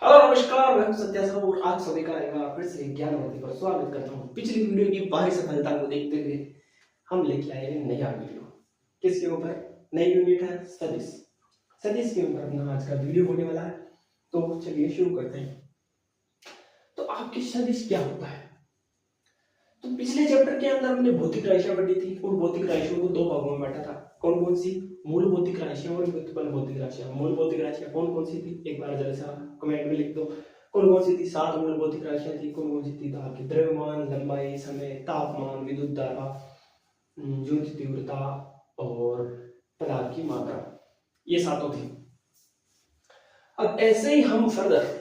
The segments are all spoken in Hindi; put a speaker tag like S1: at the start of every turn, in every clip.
S1: हेलो नमस्कार, मैं हूं सत्या साहू और आप सभी का एक बार फिर से ज्ञानवर्धि पर स्वागत करता हूं। पिछली वीडियो की भारी सफलता को देखते हुए हम लेके आए हैं नया वीडियो। किसके ऊपर? नई यूनिट है सदिश। सदिश के ऊपर अपना आज का वीडियो होने वाला है, तो चलिए शुरू करते हैं। तो आपकी सदिश क्या होता है? तो पिछले चैप्टर के अंदर हमने भौतिक राशियां पढ़ी थी और भौतिक राशियों को दो भागों में बांटा था। कौन कौन सी? मूल भौतिक राशियां और व्युत्पन्न भौतिक राशियां। मूल भौतिक राशियां कौन कौन सी थी? एक बार जरा सा कमेंट में लिख दो। कौन कौन सी थी? 7 मूल भौतिक राशियां थी। कौन कौन सी थी? तो आपकी द्रव्यमान, लंबाई, समय, तापमान, विद्युत धारा, ज्योति तीव्रता और पदार्थ की मात्रा, ये सातों थी। अब ऐसे ही हम फर्दर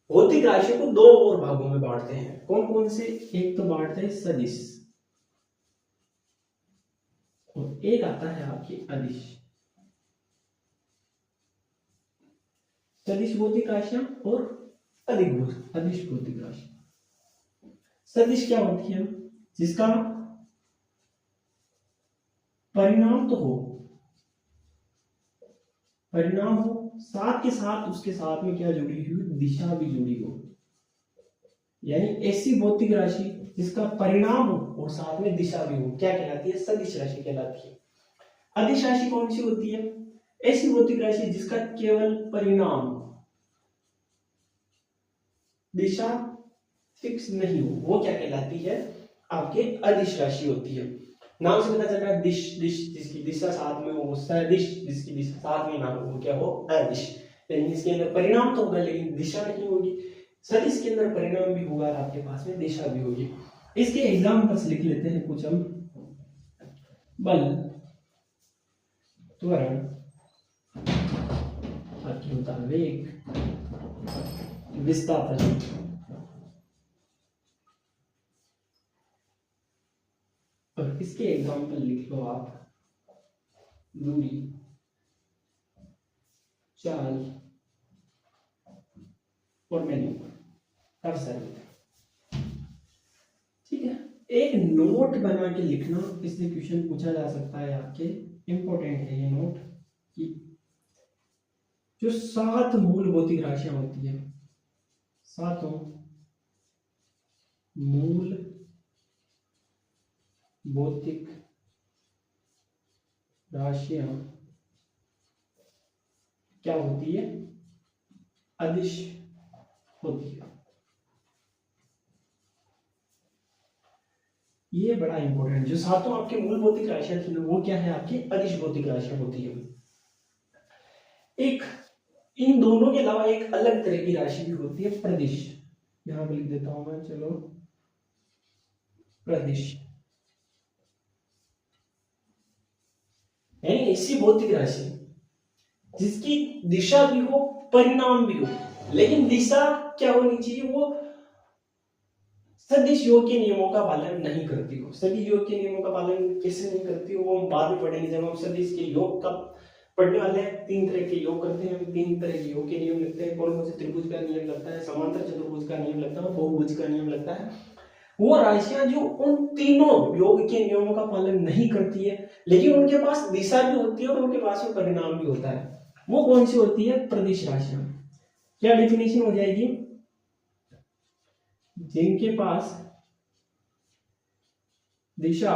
S1: भौतिक राशियों को दो और भागों में बांटते हैं। कौन कौन से? एक तो बांटते हैं सदिश और एक आता है आपकी अदिश। सदिश भौतिक राशियां और अदिश भौतिक राशि। सदिश क्या होती है? जिसका परिणाम हो साथ के साथ उसके साथ में क्या जुड़ी हुई? दिशा भी जुड़ी हो। यानी ऐसी भौतिक राशि जिसका परिणाम हो और साथ में दिशा भी हो, क्या कहलाती है? सदिश राशि कहलाती है। अदिश राशि कौन सी होती है? ऐसी भौतिक राशि जिसका केवल परिणाम, दिशा फिक्स नहीं हो, वो क्या कहलाती है? आपके अदिश राशि होती है। नाम से पता चल रहा है, दिश दिश जिसकी दिशा साथ में हो, सदिश जिसकी दिशा साथ में ना हो, वो क्या हो? अदिश। यानी इसके अंदर परिणाम तो होगा लेकिन दिशा नहीं होगी। सदिश के अंदर परिणाम भी होगा और आपके पास में दिशा भी होगी। इसके एग्जांपल्स लिख लेते हैं कुछ हम। बल, त्वरण, आपकी होता है वेग, विस्थापन, और इसके एग्जांपल लिख लो आप। दूरी, चाल और मैन्युवर, कर्सर। ठीक है, एक नोट बना के लिखना, इससे क्वेश्चन पूछा जा सकता है आपके। इंपॉर्टेंट है ये नोट कि जो 7 मूल भौतिक राशियां होती है, सातों मूल भौतिक राशियां क्या होती है? अदिश होती है। ये बड़ा इंपॉर्टेंट, जो सातों आपके मूल भौतिक राशियां थी वो क्या है? आपकी अदिश भौतिक राशियां होती है। एक इन दोनों के अलावा एक अलग तरह की राशि भी होती है, प्रदिश। यहां पर लिख देता हूं मैं, चलो, प्रदिश। यानी ऐसी भौतिक राशि जिसकी दिशा भी हो, परिणाम भी हो, लेकिन दिशा क्या होनी चाहिए? वो सदिश योग के नियमों का पालन नहीं करती हो। सदिश योग के नियमों का पालन कैसे नहीं करती हो, वो हम बाद में पढ़ेंगे जब हम सदिश के योग का पढ़ने वाले हैं। 3 तरह के योग करते हैं हम, 3 तरह के योग के नियम लगते हैं। कौन कौन से? त्रिभुज का नियम लगता है, समांतर चतुर्भुज का नियम लगता है, बहुभुज का नियम लगता है। वो राशियां जो उन तीनों योग के नियमों का पालन नहीं करती है, लेकिन उनके पास दिशा भी होती है और उनके पास में परिणाम भी होता है, वो कौन सी होती है? प्रदिश राशियां। क्या डेफिनेशन हो जाएगी? जिनके पास दिशा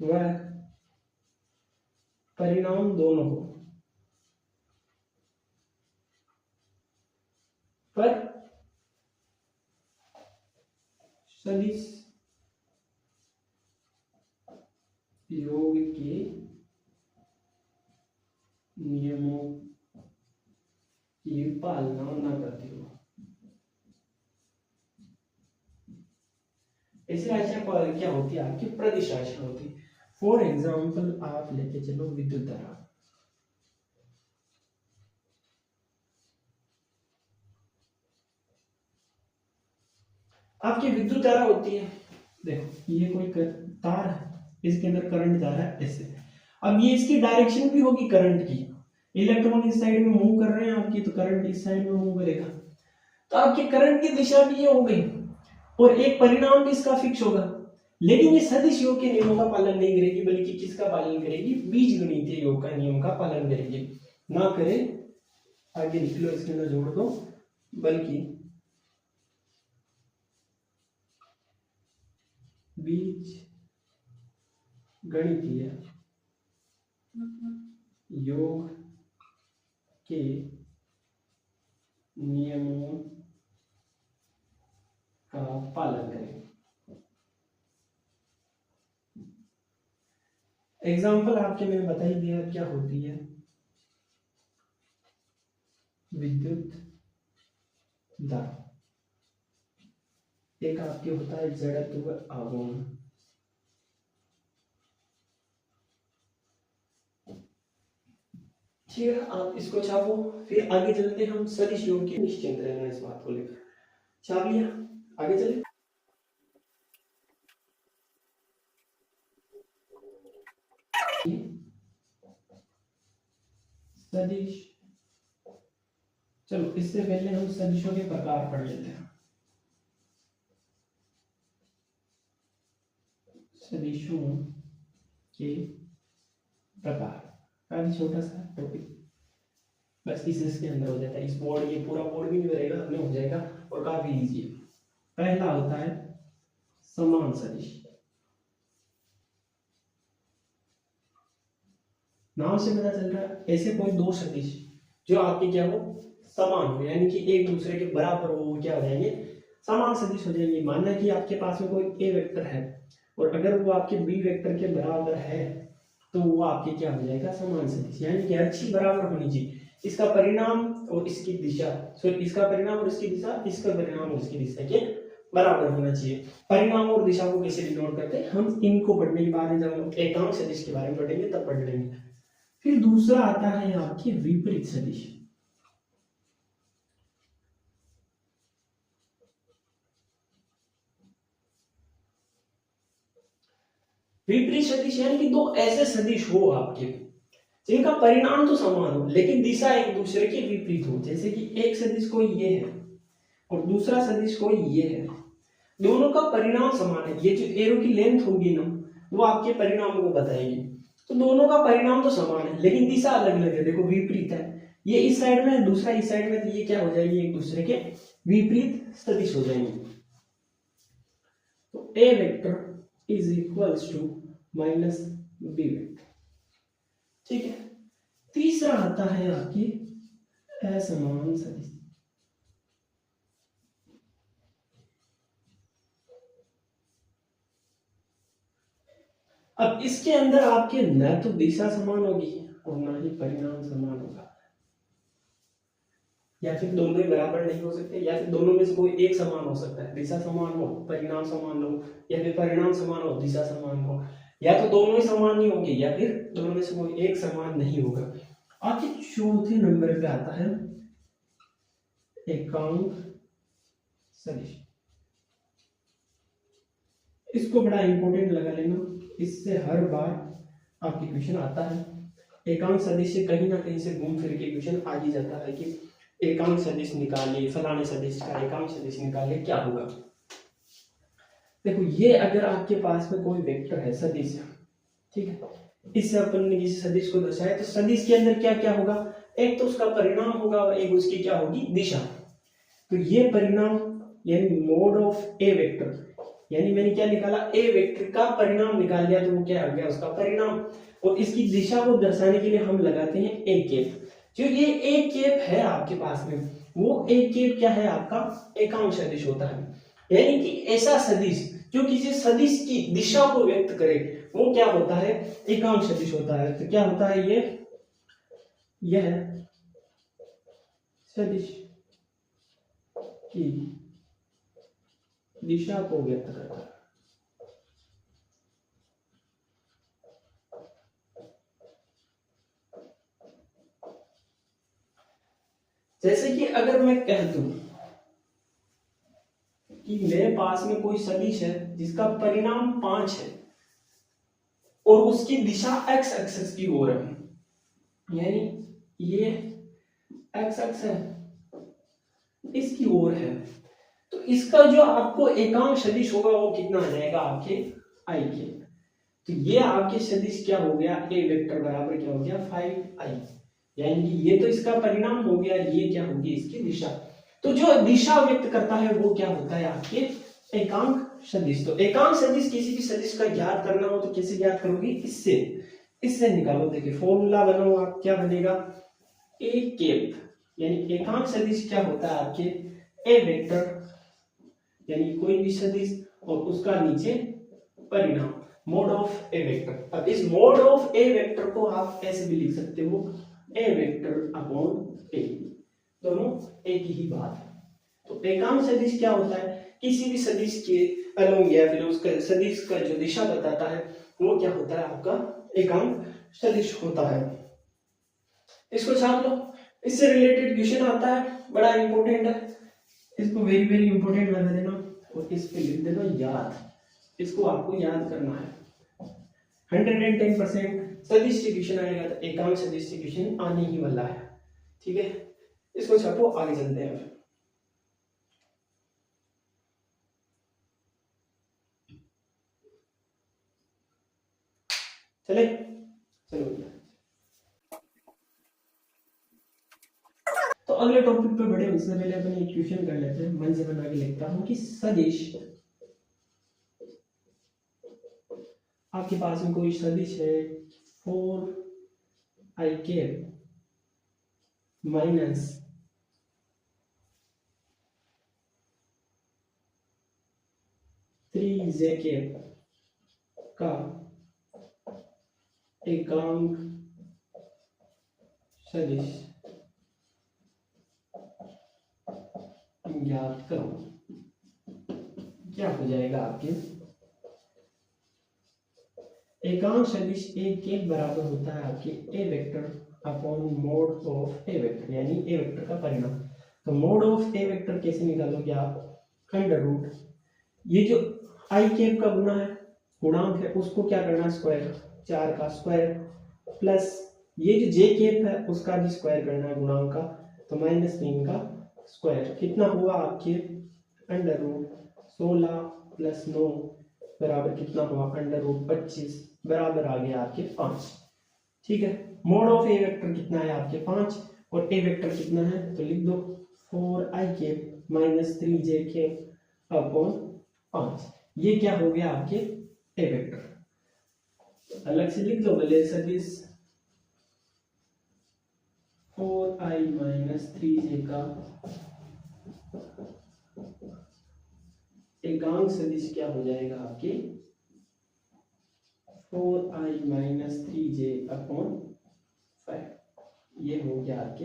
S1: व परिणाम दोनों हो, पर सदिश योग के नियमों की पालना न करती हो। ऐसी राशियां क्या होती है? आपकी प्रदिश राशियां होती है। फॉर एग्जाम्पल आप लेके चलो विद्युत धारा। आपकी विद्युत धारा होती है, देखो ये कोई तार है, इसके अंदर करंट जा रहा है ऐसे। अब ये इसकी डायरेक्शन भी होगी करंट की। इलेक्ट्रॉन इस साइड में मूव कर रहे हैं आपकी, तो करंट इस साइड में मूव करेगा, तो आपकी करंट की दिशा भी ये हो गई और एक परिणाम भी इसका फिक्स होगा। लेकिन ये सदिश योग के नियमों का पालन नहीं करेगी, बल्कि किसका पालन करेगी? बीजगणितीय योग का नियम का पालन करेगी। ना करे आगे लिख लो, इसके अंदर जोड़ दो, बल्कि बीज गणितीय योग के नियमों का पालन करें। एग्जाम्पल आपके मैंने बता ही दिया क्या होती है विद्युत दाब, एक आपके होता है जड़त्व आघूर्ण, ठीक है, आप इसको छापो। फिर आगे चलते हम सदिश योग के, निश्चिंत रहना इस बात को लेकर, छाप लिया, आगे चले। सदिश, चलो इससे पहले हम सदिशों के प्रकार पढ़ लेते हैं। सदिशों के प्रकार, काफी छोटा सा टॉपिक, बस इसके अंदर हो जाता है, इस बोर्ड, ये पूरा बोर्ड भी नहीं रहेगा, हमें हो जाएगा और काफी इजी है। पहला होता है समान सदिश। नाम से पता चल रहा है ऐसे कोई दो सदिश जो आपके क्या हो, समान हो, यानी कि एक दूसरे के बराबर हो, क्या हो जाएंगे, समान सदिश हो जाएंगे। मानना कि आपके पास में कोई ए वेक्टर है और अगर वो आपके बी वेक्टर के बराबर है तो वो आपके क्या हो जाएगा, समान सदिश, यानी कि हर चीज बराबर होनी चाहिए। इसका परिणाम और इसकी दिशा, सॉरी इसका परिणाम और इसकी दिशा, इसका परिणाम और इसकी दिशा के बराबर होना चाहिए। परिणाम और दिशा को कैसे डिनोट करते हैं, हम इनको पढ़ने के बाद में जब हम एकांक सदिश के बारे में पढ़ेंगे तब पढ़ लेंगे। फिर दूसरा आता है आपके विपरीत सदिश। विपरीत सदिश यानी कि दो ऐसे सदिश हो आपके जिनका परिणाम तो समान हो लेकिन दिशा एक दूसरे के विपरीत हो। जैसे कि एक सदिश कोई ये है और दूसरा सदिश कोई ये है, दोनों का परिणाम समान है, ये जो एरो की लेंथ होगी ना वो आपके परिणाम को बताएगी, तो दोनों का परिणाम तो समान है लेकिन दिशा अलग अलग है, देखो विपरीत है, ये इस साइड में है, दूसरा इस साइड में, तो ये क्या हो जाएगी, एक दूसरे के विपरीत सदिश हो जाएंगे। तो A vector is equals to minus B vector, ठीक है। तीसरा आता है आपकी असमान सदिश। अब इसके अंदर आपके न तो दिशा समान होगी और ना ही परिणाम समान होगा, या फिर दोनों ही बराबर नहीं हो सकते, या फिर दोनों में से कोई एक समान हो सकता है, दिशा समान हो परिणाम समान हो, या फिर परिणाम समान हो दिशा समान हो, या तो दोनों ही समान नहीं होंगे या फिर दोनों में से कोई एक समान नहीं होगा। आपके चौथे नंबर पे आता है एकांक सदिश। इसको बड़ा इंपॉर्टेंट लगा लेना, इससे हर बार आपकी क्वेश्चन आता है। एकांक सदिश से कहीं ना कहीं से घूम फिर के क्वेश्चन आ ही जाता है कि एकांक सदिश निकालिए, फलाने सदिश का एकांक सदिश निकालिए, क्या होगा। देखो ये अगर आपके पास में कोई वेक्टर है सदिश, ठीक है, इससे अपन ने किसी सदिश को दर्शाया तो सदिश के अंदर क्या क्या होगा, एक तो उसका परिणाम होगा और एक उसकी क्या होगी, दिशा। तो ये परिणाम यानी मोड ऑफ ए वेक्टर, यानी मैंने क्या निकाला, ए वेक्टर का परिणाम निकाल लिया तो वो क्या आ गया, उसका परिणाम। और इसकी दिशा को दर्शाने के लिए हम लगाते हैं ए कैप। जो ये ए कैप है आपके पास में, वो ए कैप क्या है, आपका एकांक सदिश होता है, यानी कि ऐसा सदिश जो किसी सदिश की दिशा को व्यक्त करे वो क्या होता है, एकांक सदिश होता है। तो क्या होता है, यह सदिश की दिशा को व्यक्त करता है। जैसे कि अगर मैं कह दूं कि मेरे पास में कोई सदिश है जिसका परिणाम 5 है और उसकी दिशा x एक्सिस की ओर है, यानी ये x एक्सिस है इसकी ओर है, तो इसका जो आपको एकांक सदिश होगा वो कितना आ जाएगा, आपके i के। तो ये आपके सदिश क्या हो गया, ए वेक्टर बराबर क्या हो गया, 5i। यानी कि ये तो इसका परिणाम हो गया, ये क्या होगी इसकी दिशा। तो जो दिशा व्यक्त करता है वो क्या होता है आपके एकांक सदिश। तो एकांक सदिश किसी भी सदिश का ज्ञात करना हो तो कैसे ज्ञात करोगे, इससे निकालो। देखिए फॉर्मूला बनाओ आप, क्या बनेगा, ए केप, यानी एकांक सदिश क्या होता है आपके ए वेक्टर, यानी कोई भी सदिश और उसका नीचे परिणाम, मोड ऑफ ए वेक्टर। अब इस मोड ऑफ ए वेक्टर को आप ऐसे भी लिख सकते हो, ए वेक्टर अपॉन ए, दोनों एक ही बात है। तो एकांक सदिश क्या होता है, किसी भी सदिश के अलोंग या फिर उसका सदिश का जो दिशा बताता है वो क्या होता है आपका एकांक सदिश होता है। इसको छाप लो, इससे रिलेटेड क्वेश्चन आता है, बड़ा इंपॉर्टेंट है, इसको वेरी वेरी इंपॉर्टेंट बना देना और इस पे लिख देना याद, इसको आपको याद करना है। 110% सदिश से क्वेश्चन आएगा तो एकांक सदिश से क्वेश्चन आने ही वाला है, ठीक है। इसको छापो, आगे चलते हैं। चले चलो, तो अगले टॉपिक पे बढ़े उससे पहले अपन एक क्वेश्चन कर लेते हैं, मन से बना के लिखता हूं कि सदिश, आपके पास में कोई सदिश है 4i cap minus 3j cap का एकांक सदिश ज्ञात करो, क्या हो जाएगा आपके एकांक सदिश ए के बराबर होता है आपके A vector upon mod of A vector, यानी ए वेक्टर का परिणाम। तो मोड ऑफ ए वेक्टर कैसे निकालोगे आप, अंडर रूट, ये जो आई कैप का गुना है, गुणांक है, उसको क्या करना है स्क्वायर, 4 का स्क्वायर, प्लस ये जो जे कैप है उसका भी स्क्वायर करना है गुणांक का, तो -3 का स्क्वायर, कितना हुआ आपके अंडर रूट 16 प्लस 9 बराबर कितना हुआ अंडर रूट 25 बराबर आ गया आपके 5, ठीक है। मोड ऑफ ए वेक्टर कितना है आपके 5 और ए वेक्टर कितना है, तो लिख दो 4i cap minus 3j cap upon 5, ये क्या हो गया आपके ए वेक्टर। अलग से लिख दो भले सदिश 4i माइनस 3j का एकांक सदिश क्या हो जाएगा आपके 4i माइनस 3j अपॉन 5, ये हो गया आपके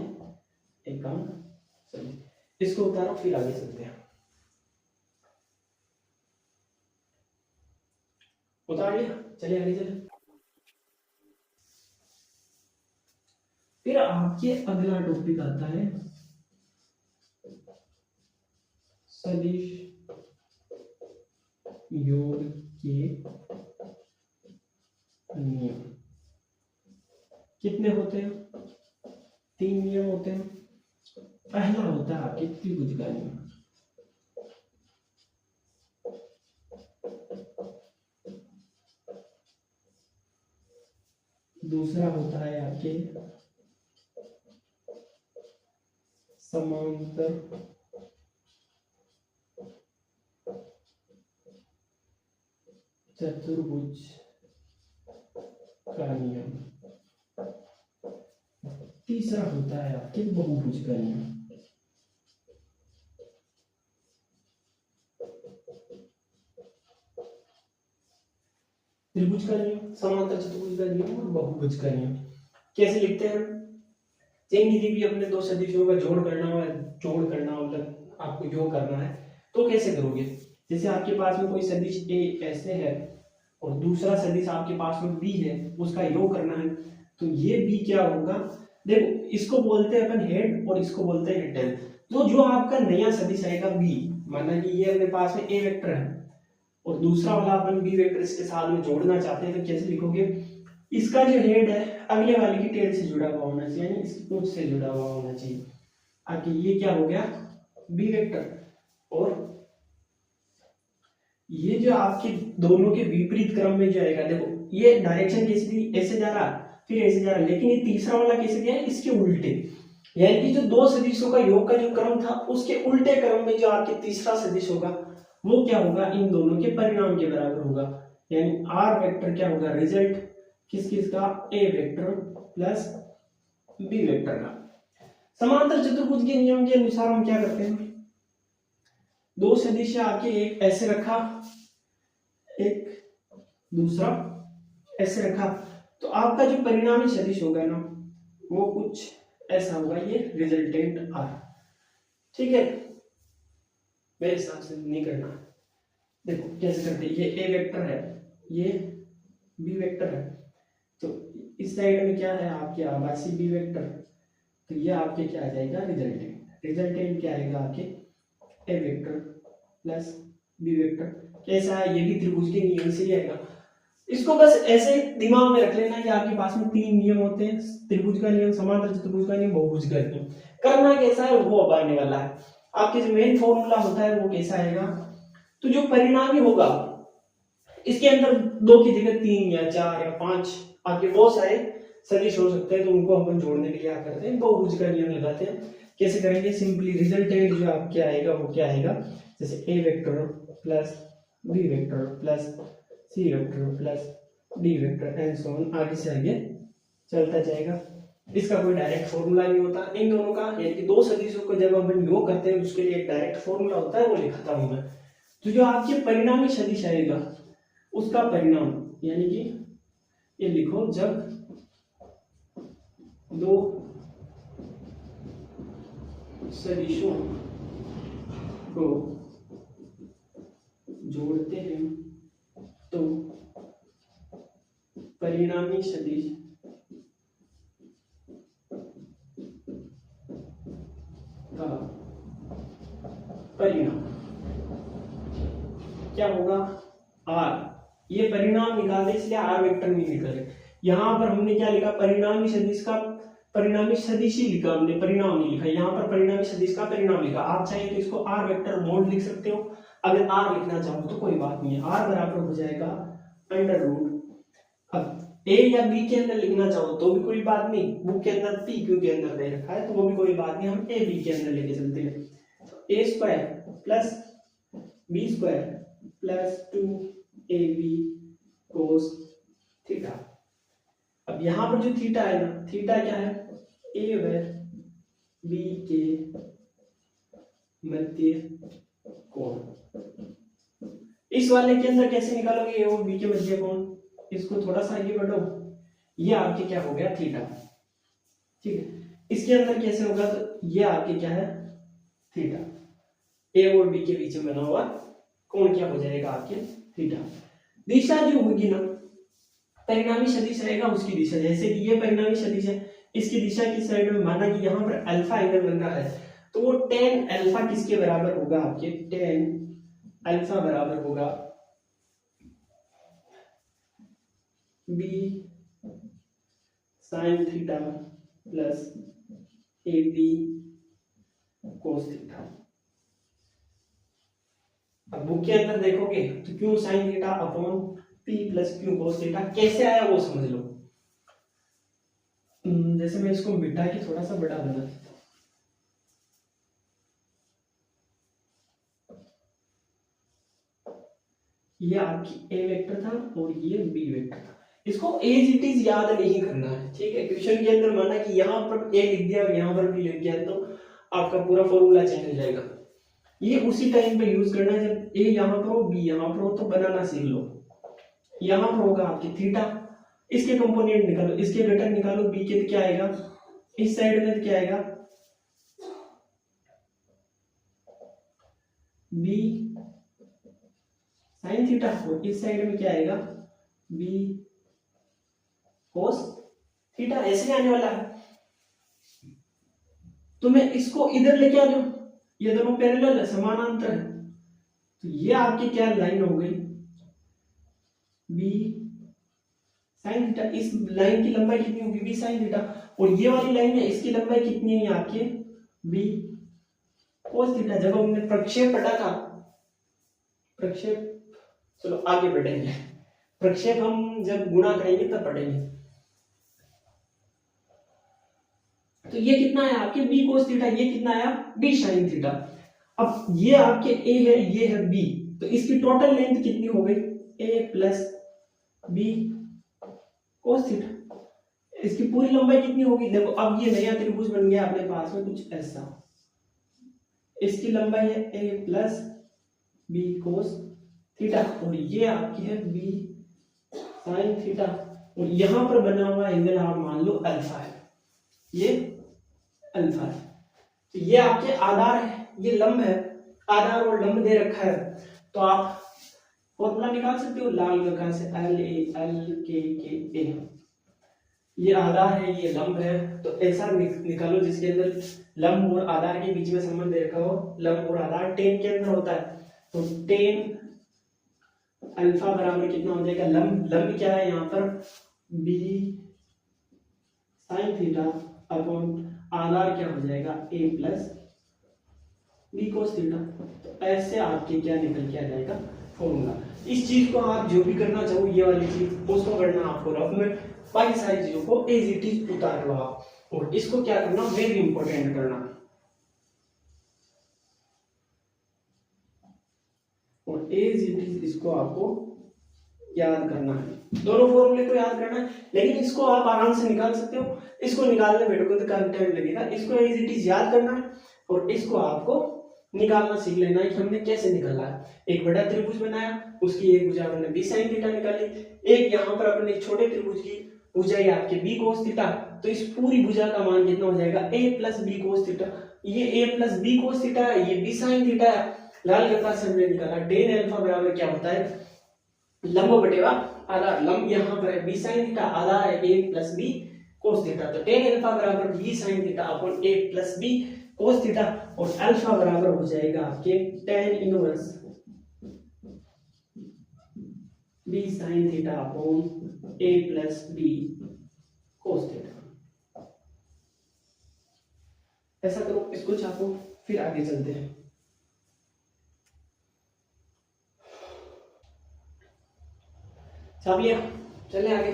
S1: एकांक सदिश। इसको उतारो फिर आगे चलते हैं, उतार लिया, चलिए आगे चले। फिर आपके अगला टॉपिक आता है सदिश योग के नियम। कितने होते हैं, 3 नियम होते हैं। पहला होता है आपके त्रिभुज का नियम, दूसरा होता है आपके समांतर चतुर्भुज का नियम, तीसरा होता है आपके बहुभुज का नियम। त्रिभुज का नियम, समांतर चतुर्भुज का नियम और बहुभुज का नियम कैसे लिखते हैं, चेन किसी भी अपने दो सदिशों का जोड़ करना हो, मतलब आपको योग करना है तो कैसे करोगे। जैसे आपके पास में कोई सदिश ए ऐसे है और दूसरा सदिश आपके पास में बी है, उसका योग करना है, तो ये बी क्या होगा, देखो इसको बोलते हैं अपन हेड और इसको बोलते हैं टेल। तो जो आपका नया सदिश आएगा बी, माना कि ये अपने पास में ए वेक्टर है और दूसरा वाला अपन बी वेक्टर इसके साथ में जोड़ना चाहते हैं, तो कैसे लिखोगे, इसका जो हेड है अगले वाले की टेल से जुड़ा हुआ होना चाहिए, यानी इसकी पूंछ से जुड़ा हुआ होना चाहिए। आगे ये क्या हो गया बी वेक्टर, और ये जो आपके दोनों के विपरीत क्रम में जो आएगा, देखो ये डायरेक्शन कैसी थी, ऐसे जा रहा, फिर ऐसे जा रहा है। लेकिन ये तीसरा वाला कैसे गया है, इसके उल्टे, यानी कि जो दो सदिशों का योग का जो क्रम था उसके उल्टे क्रम में जो आपके तीसरा सदिश होगा वो क्या होगा, इन दोनों के परिणाम के बराबर होगा। यानी आर वेक्टर क्या होगा, रिजल्ट किस किस का, ए वेक्टर प्लस बी वेक्टर का। समांतर चतुर्भुज के नियम के अनुसार हम क्या करते हैं, दो सदिश आके एक ऐसे रखा, एक दूसरा ऐसे रखा, तो आपका जो परिणामी सदिश होगा ना वो कुछ ऐसा होगा, ये रिजल्टेंट आर। ठीक है, मेरे हिसाब से नहीं करना। देखो कैसे करते हैं, ये ए वेक्टर है, ये बी वेक्टर है, तो इस साइड में क्या है आपके आभासी बी वेक्टर, तो ये आपके क्या आ जाएगा, रिजल्टेंट। रिजल्टेंट क्या आएगा आपके, A vector plus B vector. कैसा है, ये भी त्रिभुज के नियम से ही आएगा। इसको बस ऐसे दिमाग में रख लेना कि आपके पास में तीन नियम होते हैं, त्रिभुज का नियम, समांतर चतुर्भुज का नियम, बहुभुज का नियम। करना कैसा है वो अब आने वाला है। आपके जो मेन फॉर्मूला होता है वो कैसा आएगा, तो जो परिणामी होगा इसके अंदर दो की जगह तीन या चार या पांच आपके बहुत सारे सदिश हो सकते हैं, तो उनको अपन जोड़ने के लिए क्या करते हैं, बहुभुज का नियम लगाते हैं। कैसे करेंगे, सिंपली रिजल्टेंट जो आपके आएगा वो क्या आएगा, जैसे A vector plus B vector plus C vector plus D vector and so on, आगे से आगे चलता जाएगा। इसका कोई डायरेक्ट फॉर्मूला नहीं होता इन दोनों का, यानी कि दो सदिशों को जब हम योग करते हैं उसके लिए एक डायरेक्ट फॉर्मूला होता है, वो लिखता हूं मैं। तो जो आपके परिणामी सदिश आएगा उसका परिणाम, यानी कि ये लिखो, जब दो सदिशों को जोड़ते हैं तो परिणामी सदिश का परिणाम क्या होगा, आर। ये परिणाम निकालने इसलिए आर वेक्टर नहीं निकाले, यहां पर हमने क्या लिखा, परिणामी सदिश का परिणामी सदिश ही लिखा हमने, परिणाम नहीं लिखा। यहाँ पर परिणामी सदिश का परिणाम लिखा। आप चाहे तो इसको आर वेक्टर मोड लिख सकते हो, अगर आर लिखना चाहो तो कोई बात नहीं है। आर बराबर हो जाएगा अंडर रूट, अब ए या बी के अंदर लिखना चाहो तो भी कोई बात नहीं, बुक के अंदर पी क्यू के अंदर दे रखा है तो वो भी कोई बात नहीं, हम ए बी के अंदर लेके चलते हैं। तो A square plus B square plus 2ab cos theta. अब यहां पर जो थीटा है ना, थीटा क्या है, ए व बी के मध्य कोण। इस वाले के अंदर कैसे निकालोगे ए और बी के मध्य कोण, इसको थोड़ा सा आगे बढ़ो, ये आपके क्या हो गया, थीटा। ठीक है, इसके अंदर कैसे होगा, तो ये आपके क्या है, थीटा। ए और बी के बीच में बना हुआ कोण क्या हो जाएगा आपके, थीटा। दिशा जो होगी ना, परिणामी सदिश रहेगा उसकी दिशा, जैसे कि ये परिणामी सदिश है, इसकी दिशा किस साइड में, माना कि यहाँ पर अल्फा एंगल बन रहा है तो वो tan अल्फा किसके बराबर होगा आपके, tan अल्फा बराबर होगा b sin theta plus ab cos theta. अब बुक के अंदर देखोगे तो क्यों sin theta upon p plus Q cos theta, कैसे आया वो समझ लो। जैसे मैं इसको बिठा के थोड़ा सा बड़ा बना देता हूं, ये आपकी ए वेक्टर था और ये बी वेक्टर था। इसको एज इट इज याद नहीं करना है, ठीक है। क्वेश्चन के अंदर माना कि यहाँ पर ए लिख दिया और यहाँ पर बी लिख दिया तो आपका पूरा फॉर्मूला चेंज हो जाएगा। ये उसी टाइम पे यूज करना है जब ए यहाँ पर हो बी यहाँ पर हो, तो बनाना सीख लो। यहाँ पर होगा आपकी थीटा, इसके कंपोनेंट निकालो, इसके घटक निकालो, बी के क्या आएगा, इस साइड में क्या आएगा, बी साइन थीटा, और इस साइड में क्या आएगा, बी कोस थीटा। ऐसे आने वाला है, तो मैं इसको इधर लेके आ जाऊं, ये दोनों पैरेलल है, समानांतर है, तो ये आपकी क्या लाइन हो गई, बी साइन थीटा। इस लाइन की लंबाई कितनी होगी, बी साइन थीटा, और ये वाली लाइन है इसकी लंबाई कितनी है आपके, बी कोस थीटा। जब हमने प्रक्षेप पढ़ा था, प्रक्षेप, चलो आगे बढ़ेंगे, प्रक्षेप हम जब गुणा करेंगे तब पढ़ेंगे। तो ये कितना है आपके बी कोस थीटा, ये कितना आया बी साइन थीटा। अब ये आपके ए है, ये है बी, तो इसकी टोटल लेंथ कितनी हो गई ए प्लस बी कोस थीटा। इसकी पूरी लंबाई कितनी होगी, देखो अब ये नया त्रिभुज बन गया अपने पास में कुछ ऐसा। इसकी लंबाई है A plus B cos theta और ये आपकी है बी साइन थीटा और यहां पर बना हुआ एंगल आप मान लो अल्फा है, ये अल्फा है। तो ये आपके आधार है, ये लंब है, आधार और लंब दे रखा है। तो आप फॉर्मूला निकाल सकते हो लाल रेखा से एल के ए। ये आधार है, ये लंब है, तो ऐसा निकालो जिसके अंदर लंब और आधार के बीच में संबंध दे रखा हो। लंब और आधार टेन के अंदर होता है, तो टेन अल्फा बराबर कितना हो जाएगा, लंब क्या है यहाँ पर बी साइन थीटा अपॉन आधार क्या हो जाएगा ए प्लस बी कोस थीटा। तो ऐसे आपके क्या निकल के आ जाएगा फॉर्मूला। इस चीज को आप जो भी करना चाहो, ये वाली चीज उसको करना आपको रफ में, बाकी सारी चीजों को एज इट इज उतार लो आप, और इसको क्या करना वेरी इंपॉर्टेंट करना, और एज इट इज इसको आपको याद करना है। दोनों फॉर्मूले को याद करना है, लेकिन इसको आप आराम से निकाल सकते हो। इसको निकालने में तो काफी टाइम लगेगा, इसको एज इट इज याद करना है और इसको आपको निकालना सीख लेना है कि हमने कैसे निकाला है। एक बड़ा त्रिभुज बनाया, उसकी एक भुजा हमने बी साइन थीटा निकाली, एक यहाँ पर अपने एक छोटे त्रिभुज की भुजा है आपके बी कोस थीटा, तो इस पूरी भुजा का मान कितना हो जाएगा ए प्लस बी कोस थीटा। ये ए प्लस बी कोस थीटा है, ये बी साइन थीटा है। लाल रेखा से हमने निकाला टेन अल्फा बराबर क्या होता है लंब बटेगा आधार। लंब यहाँ पर है बी साइन थीटा, आधार है A plus B cos theta. तो टेन अल्फा बराबर B sine theta upon A plus B cos theta, और अल्फा बराबर हो जाएगा आपके tan inverse B sine theta upon A plus B cos theta. ऐसा करो, इसको छापो, फिर आगे चलते हैं। छाप लिया, चले आगे।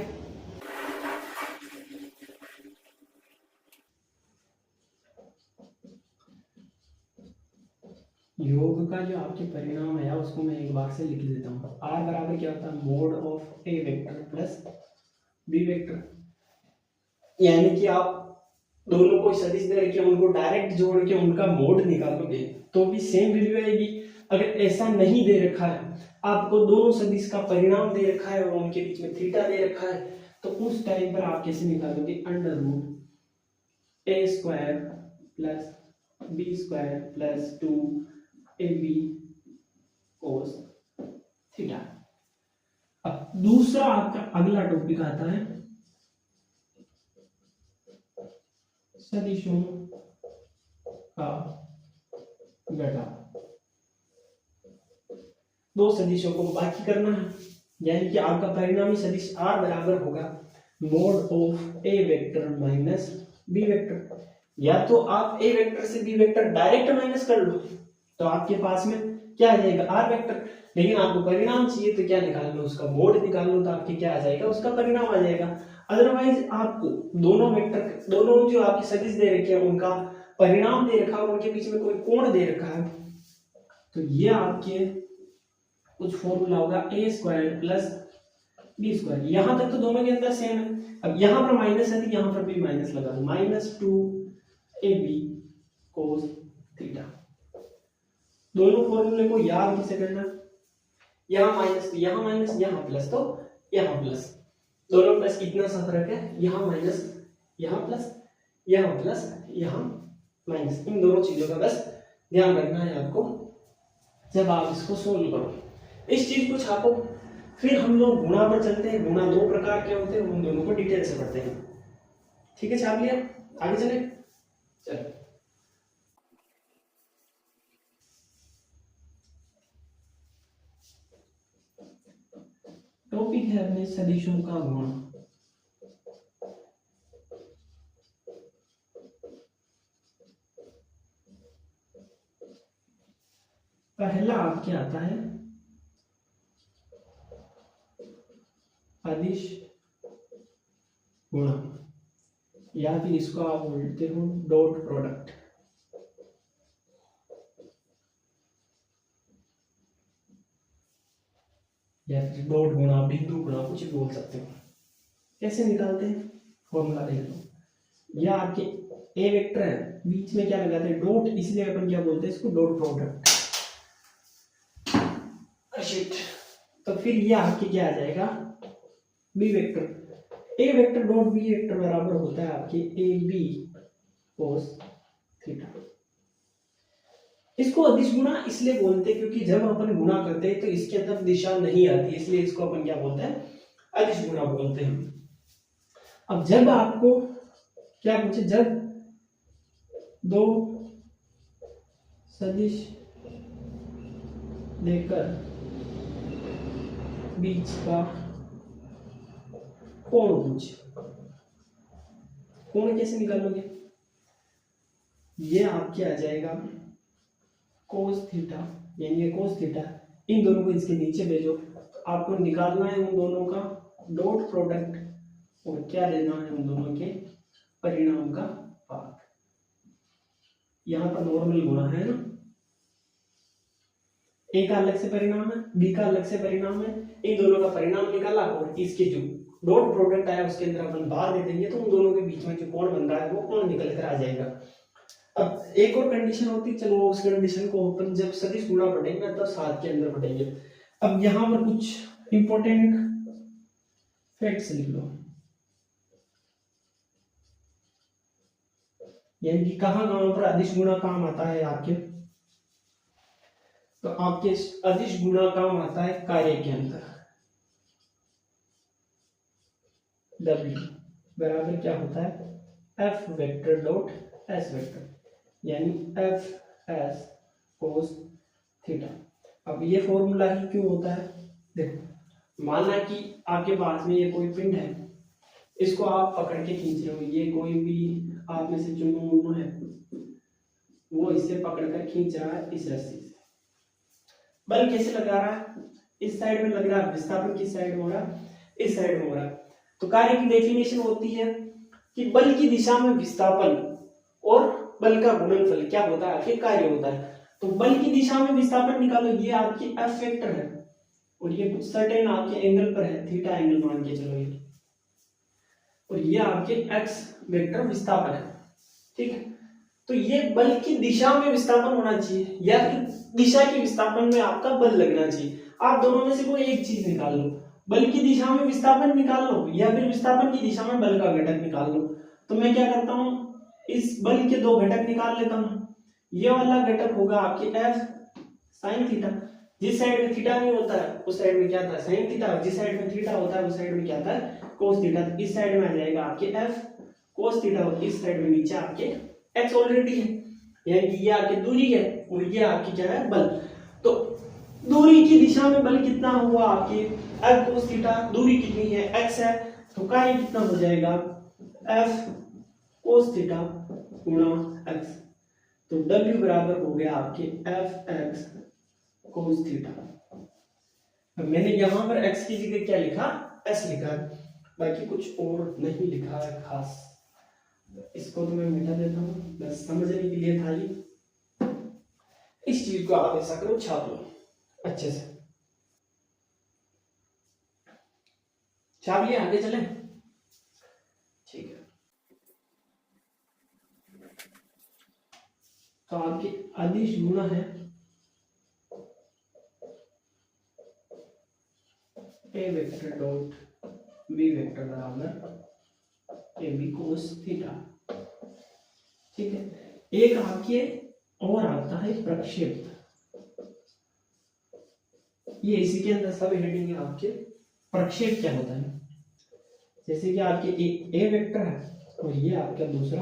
S1: योग का जो आपके परिणाम है उसको मैं एक बार से लिख देता हूँ। आर बराबर क्या होता है mod of A vector plus B vector, यानी कि आप दोनों को सदिश दे रखे उनको डायरेक्ट जोड़ के उनका मोड निकालोगे तो भी सेम वैल्यू आएगी। अगर ऐसा नहीं दे रखा है, आपको दोनों सदिश का परिणाम दे रखा है और उनके बीच में थीटा दे रखा है, तो उस टाइम पर आप कैसे निकालोगे under root A square plus B square plus 2ab cos theta. अब दूसरा आपका अगला टॉपिक आता है सदिशों का घटाव। दो सदिशों को बाकी करना है, यानी कि आपका परिणामी सदिश r बराबर होगा mod of A vector minus B vector. या तो आप ए वेक्टर से बी वेक्टर डायरेक्ट माइनस कर लो तो आपके पास में क्या आ जाएगा आर वेक्टर, लेकिन आपको परिणाम चाहिए तो क्या निकाल लो उसका मोड निकाल लो, तो आपके क्या आ जाएगा उसका परिणाम आ जाएगा। अदरवाइज आपको दोनों वेक्टर, दोनों जो आपके सदिश दे रखे हैं उनका परिणाम दे रखा है, उनके बीच में कोई कोण दे रखा है, तो ये आपके कुछ फॉर्मूला होगा ए स्क्वायर प्लस बी स्क्वायर। यहां तक तो दोनों के अंदर सेम है। अब यहां पर माइनस है तो यहां पर भी माइनस लगा दो, माइनस 2ab कोस थीटा। दोनों फॉर्मूले को याद कैसे करना, यहाँ माइनस तो यहाँ माइनस, यहाँ प्लस तो यहाँ प्लस, दोनों प्लस कितना सा फर्क है, यहाँ माइनस यहाँ प्लस, यहाँ प्लस यहाँ माइनस। इन दोनों चीजों का बस ध्यान रखना है आपको जब आप इसको सोल्व करो। इस चीज को छापो, फिर हम लोग गुणा पर चलते हैं। गुणा दो प्रकार के होते हैं, उन दोनों को डिटेल से पढ़ते हैं। ठीक है, छाप लिया, आगे चले। चलो टॉपिक है अपने सदिशों का गुणा। पहला आपके आता है अदिश गुणा। या फिर इसको आप बोलते हो डॉट प्रोडक्ट, या फिर डॉट गुणा, बिंदु गुणा, कुछ भी बोल सकते हो। कैसे निकालते हैं, फॉर्मूला देख लो। यह आपके ए वेक्टर है, बीच में क्या लगाते हैं डॉट, इसलिए अपन क्या बोलते हैं इसको डॉट प्रोडक्ट। शिट, तो फिर यह आपके क्या आ जाएगा बी वेक्टर। ए वेक्टर डॉट बी वेक्टर बराबर होता है आपके ए बी कोस थीटा। इसको अदिश गुणा इसलिए बोलते हैं क्योंकि जब अपन गुणा करते हैं तो इसके तरफ दिशा नहीं आती, इसलिए इसको अपन क्या बोलते हैं अदिश गुणा बोलते हैं। अब जब आपको क्या पूछे, जब दो सदिश देकर बीच का कोण पूछे, कोण कैसे निकालोगे, ये आपके आ जाएगा कोस थीटा, यानी ये कोस थीटा, इन दोनों को इसके नीचे भेजो। आपको निकालना है उन दोनों का डॉट प्रोडक्ट और क्या लेना है उन दोनों के परिणाम का भाग। यहां पर नॉर्मल गुणा है ना, ए का अलग से परिणाम है, बी का अलग से परिणाम है, इन दोनों का परिणाम निकाला और इसके जो डॉट प्रोडक्ट आया उसके अंदर अपन बाहर दे देंगे तो उन दोनों के बीच में जो कोण बन रहा है वो कोण निकल कर आ जाएगा। अब एक और कंडीशन होती है, चलो उस कंडीशन को अपन जब सदिश गुणा पढ़ेंगे तब साथ के अंदर पढ़ेंगे। अब यहाँ पर कुछ इंपॉर्टेंट फैक्ट्स लिख लो, यानी कि कहाँ कहाँ पर अदिश गुणा काम आता है आपके, तो आपके अदिश गुणा काम आता है कार्य के अंदर। W बराबर क्या होता है F vector dot S vector, यानी F S कोस थीटा। अब ये फॉर्मूला ही क्यों होता है, देखो माना कि आपके पास में ये कोई पिंड है, इसको आप पकड़ के खींच रहे हो, ये कोई भी आप में से चुनो है वो इसे पकड़कर खींच रहा है इस रस्सी से। बल कैसे लगा रहा है, इस साइड में लग रहा है, विस्थापन किस साइड में हो रहा है, इस साइड में हो रहा है। तो कार्य की डेफिनेशन होती है कि बल की दिशा में विस्थापन और बल का गुणनफल क्या होता है, आपके कार्य होता है। तो बल की दिशा में विस्थापन निकालो, ये आपकी एफ वेक्टर है और ये कुछ सर्टेन आपके एंगल पर है, थीटा एंगल मान के चलो ये, और ये आपके एक्स वेक्टर विस्थापन है, ठीक है। तो ये बल की दिशा में विस्थापन होना चाहिए या फिर दिशा के विस्थापन में आपका बल लगना चाहिए। आप दोनों में से कोई एक चीज निकाल लो, बल की दिशा में विस्थापन निकाल लो या फिर विस्थापन की दिशा में बल का घटक निकाल लो। तो मैं क्या करता हूं, इस बल के दो घटक निकाल लेता हूं। ये वाला घटक होगा आपके एफ साइन थीटा, जिस साइड में थीटा नहीं होता है उस साइड में क्या आता है साइन थीटा, और जिस साइड में थीटा होता है उस साइड में क्या आता है कोस थीटा। इस साइड में आ जाएगा आपके एफ कोस थीटा और इस साइड में नीचे आपके एक्स ऑलरेडी है, यानी कि ये आपकी दूरी है और ये आपकी क्या है बल। तो दूरी की दिशा में बल कितना हुआ आपके एफ कोस थीटा, दूरी कितनी है एक्स है, तो कार्य कितना हो जाएगा एफ कोस थीटा गुणा एक्स। तो W बराबर हो गया आपके एफ एक्स कोस थीटा। मैंने यहां पर x की जगह क्या लिखा s लिखा है, बाकी कुछ और नहीं लिखा है खास, इसको तो मैं मिटा देता हूं, बस समझने के लिए था ये। इस चीज को आप ऐसा करो, छाप लो अच्छे से, छाप लिया, आगे चले, ठीक है। तो आपकी अदिश गुणा है ए वेक्टर डॉट बी वेक्टर बराबर ए बी कोस थीटा, ठीक है। एक आपके और आता है प्रक्षेप, ये इसी के अंदर सब हेडिंग है आपके। प्रक्षेप क्या होता है, जैसे कि आपके ए वेक्टर है और ये आपका दूसरा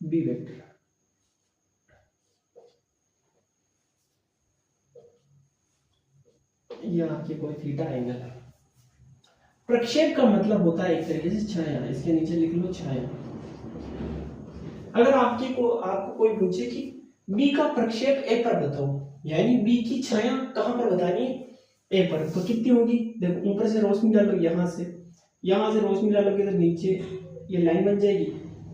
S1: बी वेक्टर है, ये आपके कोई थीटा एंगल है। प्रक्षेप का मतलब होता है एक तरीके से छाया, इसके नीचे लिख लो छाया। अगर आपको कोई पूछे कि बी का प्रक्षेप ए पर बताओ, यानी बी की छाया कहां पर बतानी है ए पर, तो कितनी होगी, देखो ऊपर से रोशनी डालो, यहां से रोशनी डालोगे तो नीचे ये लाइन बन जाएगी,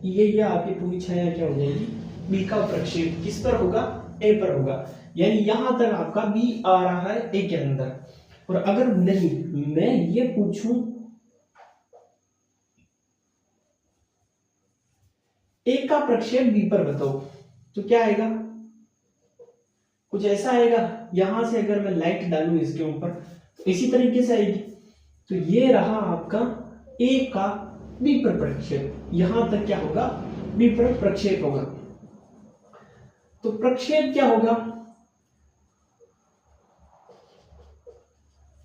S1: ये आपकी पूरी छाया क्या हो जाएगी, बी का प्रक्षेप किस पर होगा, ए पर होगा। यानी यहां तक आपका बी आ रहा है ए के अंदर। और अगर नहीं मैं ये पूछूं ए का प्रक्षेप बी पर बताओ, तो क्या आएगा, कुछ ऐसा आएगा। यहां से अगर मैं लाइट डालूं इसके ऊपर तो इसी तरीके से आएगी। तो ये रहा आपका ए का बी पर प्रक्षेप, यहां तक क्या होगा, बी पर प्रक्षेप होगा। तो प्रक्षेप क्या होगा,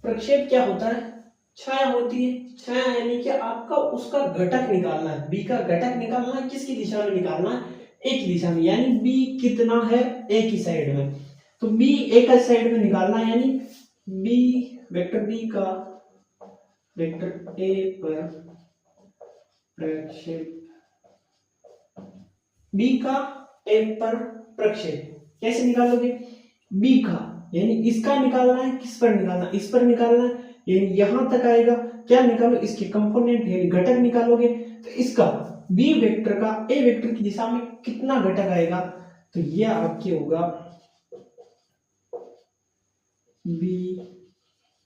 S1: प्रक्षेप क्या होता है, छाया होती है। छाया यानी कि आपका उसका घटक निकालना है, बी का घटक निकालना है, किसकी दिशा में निकालना है, ए की दिशा में। यानी बी कितना है ए की साइड में, तो बी ए का साइड में निकालना है। यानी बी वेक्टर बी का वेक्टर ए पर प्रक्षेप, बी का ए पर प्रक्षेप कैसे निकालोगे, बी का यानी इसका निकालना है, किस पर निकालना, इस पर निकालना है। यानी यहां तक आएगा, क्या निकालो, इसके कंपोनेंट यानी घटक निकालोगे। तो इसका बी वेक्टर का ए वेक्टर की दिशा में कितना घटक आएगा, तो ये आपके होगा बी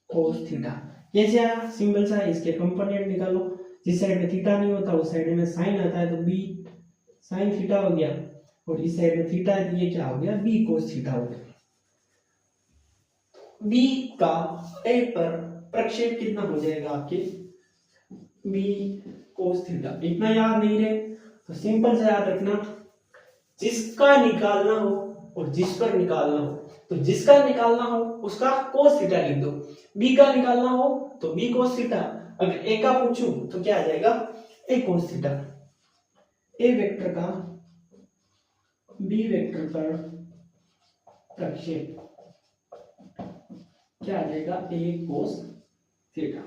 S1: कोस थीटा। कैसे आया, सिंपल सा है, इसके कंपोनेंट निकालो, जिस साइड में थीटा नहीं होता उस साइड में साइन आता है, तो बी साइन थीटा हो गया, और इस साइड में थीटा है तो ये क्या हो गया, बी कोस थीटा हो गया। बी का ए पर प्रक्षेप कितना हो जाएगा आपके, बी कोस थीटा। इतना याद नहीं रहे तो सिंपल से याद रखना, जिसका निकालना हो और जिस पर निकालना हो, तो जिसका निकालना हो उसका कोस थीटा लिख दो, बी का निकालना हो तो बी कोस थीटा। अगर ए का पूछूं तो क्या आ जाएगा, ए कोस थीटा। ए वेक्टर का बी वेक्टर पर प्रक्षेप क्या आ जाएगा, ए कोस थीटा।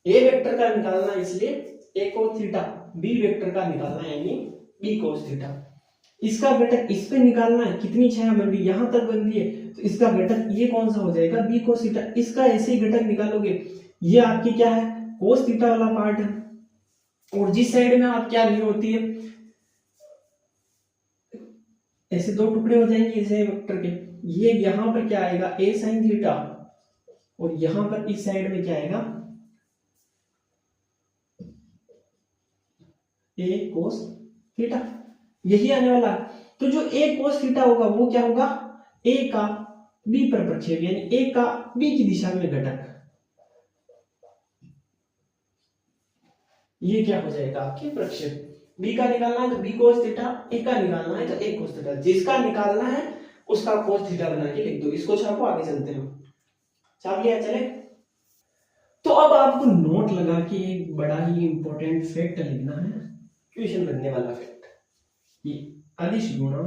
S1: ए वेक्टर का निकालना इसलिए ए कोस थीटा, बी वेक्टर का निकालना यानी बी कोस थीटा। इसका घटक इस पे निकालना है, कितनी छाया बन रही, यहां तक बन रही है, तो इसका घटक ये कौन सा हो जाएगा, बी कोस थीटा। इसका ऐसे ही घटक निकालोगे, ये आपकी क्या है, कोस थीटा वाला पार्ट है। और जिस साइड में आप क्या नहीं होती है, ऐसे दो टुकड़े हो जाएंगे इसे वेक्टर के, ये यहां पर क्या आएगा, ए साइन थीटा, और यहां पर इस साइड में क्या आएगा, ए कोस थीटा, यही आने वाला है। तो जो ए कोस थीटा होगा वो क्या होगा, ए का बी पर प्रक्षेप, यानी ए का बी की दिशा में घटक, ये क्या हो जाएगा आपके प्रक्षेप। बी का निकालना है तो बी कोस थीटा, ए का निकालना है तो ए कोस थीटा, जिसका निकालना है उसका कोस थीटा बना के लिख दो। इसको छापो, आगे चलते हैं, छाप लिया, चले। तो अब आपको नोट लगा के एक बड़ा ही इंपॉर्टेंट फैक्ट लिखना है, क्वेश्चन बनने वाला फैक्ट, कि अदिश गुणा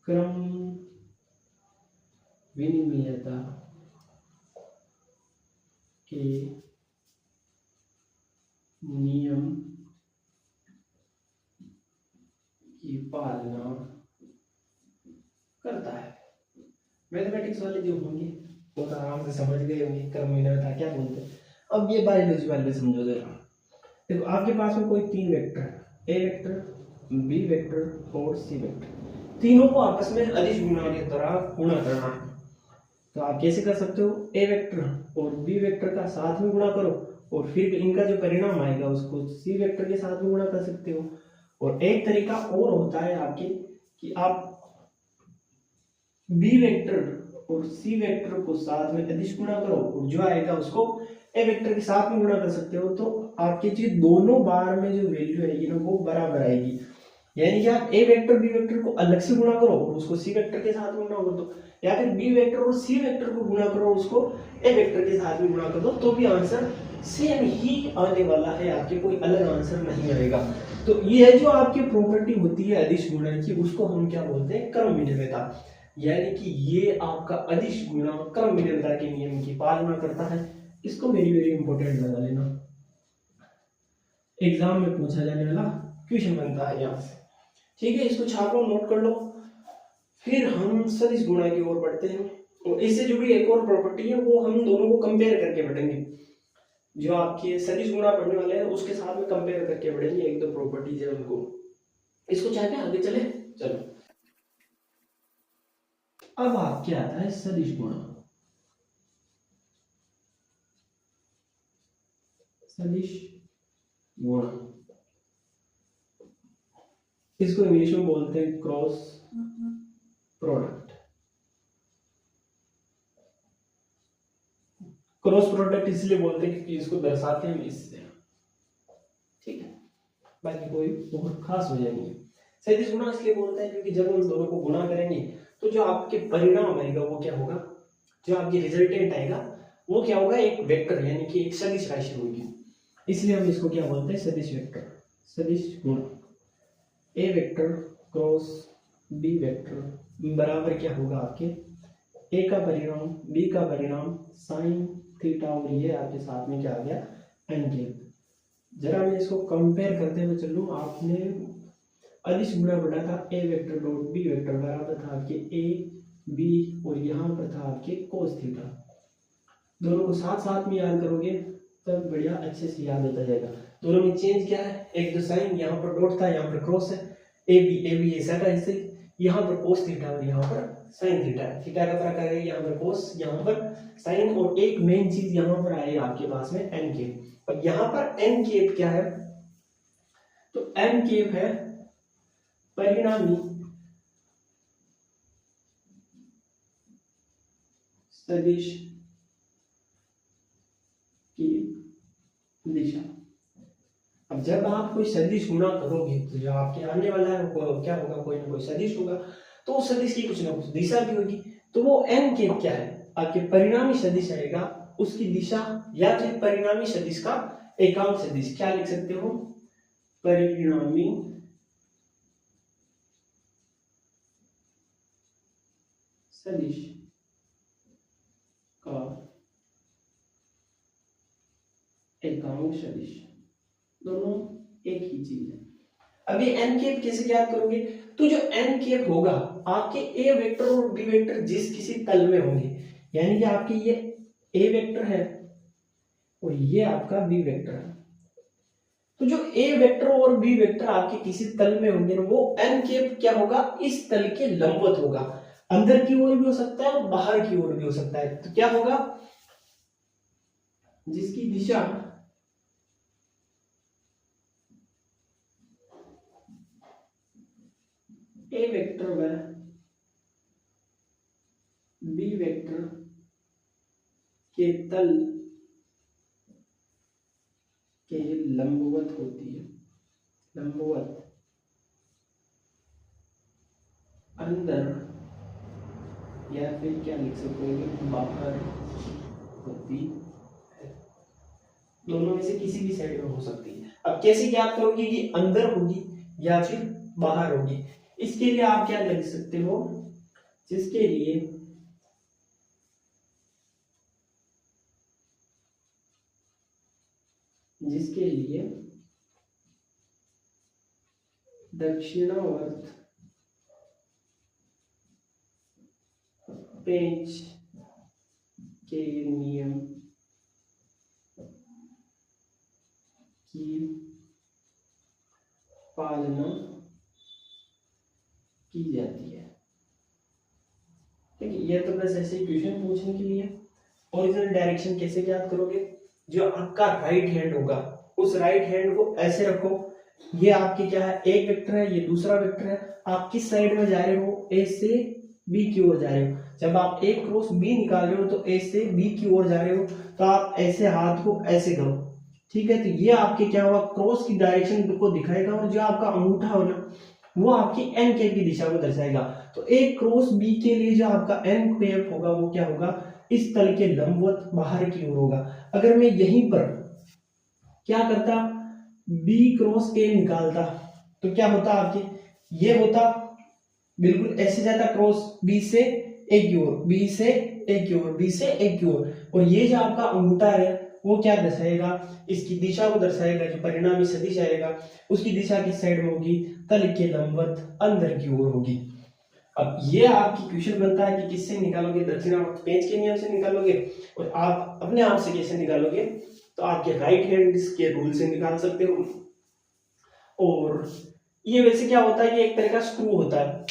S1: क्रम विनिमयता के नियम की पालना करता है। मैथमेटिक्स वाले जो होंगे वो तो आराम से समझ गए होंगे क्रम विनिमयता क्या बोलते हैं। अब ये बायोलॉजी वाले समझो जरा। देखो आपके पास में कोई तीन वेक्टर है, ए वेक्टर, बी वेक्टर और सी वेक्टर, तीनों को आपस में अदिश गुणा के द्वारा गुणा करना है। तो आप कैसे कर सकते हो, ए वेक्टर और बी वेक्टर का साथ में गुणा करो, और फिर इनका जो परिणाम आएगा उसको सी वेक्टर के साथ में गुणा कर सकते हो। और एक तरीका और होता है आपके, कि आप बी वेक्टर और सी वेक्टर को साथ में अदिश गुणा करो, और जो आएगा उसको ए वेक्टर के साथ में गुणा कर सकते हो। तो आपके जो दोनों बार में जो वैल्यू आएगी ना वो बराबर आएगी। यानी कि आप ए वेक्टर बी वेक्टर को अलग से गुणा करो और उसको सी वेक्टर के साथ में गुणा कर दो, या फिर बी वेक्टर और सी वेक्टर को गुणा करो और उसको ए वेक्टर के साथ में गुणा कर दो, तो भी आंसर सेम ही आने वाला है आपके, कोई अलग आंसर नहीं आएगा। तो ये है जो आपकी प्रॉपर्टी होती है अदिश गुणन की, उसको हम क्या बोलते हैं, क्रम विनिमयता। यानी कि ये आपका अदिश गुणा क्रम विनिमयता के नियम की पालना करता है। इसको वेरी वेरी इंपॉर्टेंट लगा लेना, एग्जाम में पूछा जाने वाला क्वेश्चन बनता है यहाँ से। ठीक है, इसको छाप लो, नोट कर लो। फिर हम सदिश गुणा की ओर बढ़ते हैं। और इससे जुड़ी एक और प्रॉपर्टी है, वो हम दोनों को कंपेयर करके पढ़ेंगे। जो आपके सदिश गुणा पढ़ने वाले हैं उसके साथ में कंपेयर करके पढ़ेंगे, एक दो प्रॉपर्टीज है उनको। इसको चाहे आगे चले, चलो। अब आपके आता है सदिश गुणा। सदिश गुणा, इसको इंग्लिश में बोलते हैं क्रॉस प्रोडक्ट। क्रॉस प्रोडक्ट इसलिए बोलते हैं क्योंकि इसको दर्शाते हैं इससे, ठीक है, बाकी कोई बहुत खास वजह नहीं है। सदिश गुणा इसलिए बोलते हैं क्योंकि जब हम दोनों को गुणा करेंगे तो जो आपके परिणाम आएगा वो क्या होगा, जो आपकी रिजल्टेंट आएगा वो क्या होगा, एक वेक्टर यानी कि एक सदिश राशि होगी। इसलिए हम इसको क्या बोलते हैं, सदिश वेक्टर, सदिश गुणा। ए वेक्टर क्रॉस बी वेक्टर बराबर क्या होगा आपके, ए का परिणाम बी का परिणाम साइन थीटा, और ये आपके साथ में क्या आ गया, एन कैप। जरा मैं इसको कंपेयर करते हुए चलूं, आपने अदिश गुणा पढ़ा था ए वेक्टर डॉट बी वेक्टर बराबर था आपके ए बी, और यहाँ पर था आपके कोस थीटा। दोनों को साथ साथ में याद करोगे तब बढ़िया अच्छे से याद होता जाएगा। दोनों में चेंज क्या है, एक तो साइन, यहाँ पर डॉट था, यहाँ पर क्रॉस है, ए बी ऐसा था, इससे यहाँ पर कोस थीटा और यहाँ पर साइन थीटा है। थीटा का फर्क आएगा, यहाँ पर कोस यहाँ पर साइन, और एक मेन चीज यहाँ पर आएगी आपके पास में एन केप। अब यहाँ पर एन केप क्या है, तो एन केप है परिणामी सदिश की दिशा। अब जब आप कोई सदिश गुणा करोगे तो जो आपके आने वाला है वो क्या होगा, कोई ना कोई सदिश होगा, तो उस सदिश की कुछ ना कुछ दिशा भी होगी। तो वो एन केप क्या है, आपके परिणामी सदिश आएगा उसकी दिशा, या फिर परिणामी सदिश का एकांक सदिश, क्या लिख सकते हो, परिणामी सदिश का एकांक सदिश, दोनों एक ही चीज है। अभी एन केप कैसे याद करोगे, तो जो एन केप होगा आपके ए वेक्टर और बी वेक्टर जिस किसी तल में होंगे, यानी कि आपके ये ए वेक्टर है और ये आपका बी वेक्टर है, तो जो ए वेक्टर और बी वेक्टर आपके किसी तल में होंगे ना, वो एन केप क्या होगा, इस तल के लंबवत होगा। अंदर की ओर भी हो सकता है और बाहर की ओर भी हो सकता है। तो क्या होगा, जिसकी दिशा ए वेक्टर व बी वेक्टर के तल के लंबवत होती है, लंबवत अंदर, या फिर क्या लिख सकते हैं, बाहर होती है। दोनों में से किसी भी साइड में हो सकती है। अब कैसे ज्ञात करोगे कि अंदर होगी या फिर बाहर होगी, इसके लिए आप क्या लिख सकते हो, जिसके लिए दक्षिणावर्त पेंच के नियम की पालना की जाती है। ठीक है, ये तो बस ऐसे क्वेश्चन पूछने के लिए। ओरिजिनल डायरेक्शन कैसे याद करोगे, जो आपका राइट हैंड होगा उस राइट हैंड को ऐसे रखो, ये आपकी क्या है, एक वेक्टर है, ये दूसरा वेक्टर है, आप किस साइड में जा रहे हो, ए से बी की ओर जा रहे हो। जब आप ए क्रॉस बी निकाल रहे हो तो ए से बी की ओर जा रहे हो, तो आप ऐसे हाथ को ऐसे करो, ठीक है। तो ये आपके क्या होगा, क्रॉस की डायरेक्शन को दिखाएगा, और जो आपका अंगूठा हो ना वो आपकी एन कैप की दिशा को दर्शाएगा। तो ए क्रॉस बी के लिए जो आपका एन कैप होगा वो क्या होगा, इस तल के लंबवत बाहर की ओर होगा। अगर मैं यहीं पर क्या करता, बी क्रॉस ए निकालता, तो क्या होता आपके, ये होता बिल्कुल ऐसे जाता क्रॉस बी से ए की ओर, बी से ए की ओर, बी से ए की ओर, और ये जो आपका अंगूठा है वो क्या दर्शाएगा, इसकी दिशा को दर्शाएगा। जो परिणामी सदिश आएगा उसकी दिशा किस साइड में होगी, तल के लंबवत अंदर की ओर होगी। अब ये आपकी क्वेश्चन बनता है कि किससे निकालोगे, दक्षिणावर्त पेंच के नियम से निकालोगे, और आप अपने आप से कैसे निकालोगे, तो आपके राइट हैंड के रूल से निकाल सकते हो। और ये वैसे क्या होता है, ये एक तरह का स्क्रू होता है,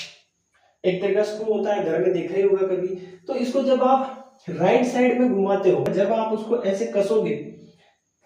S1: एक तरह का स्क्रू होता है, घर में देखा ही होगा कभी। तो इसको जब आप राइट साइड में घुमाते हो, जब आप उसको ऐसे कसोगे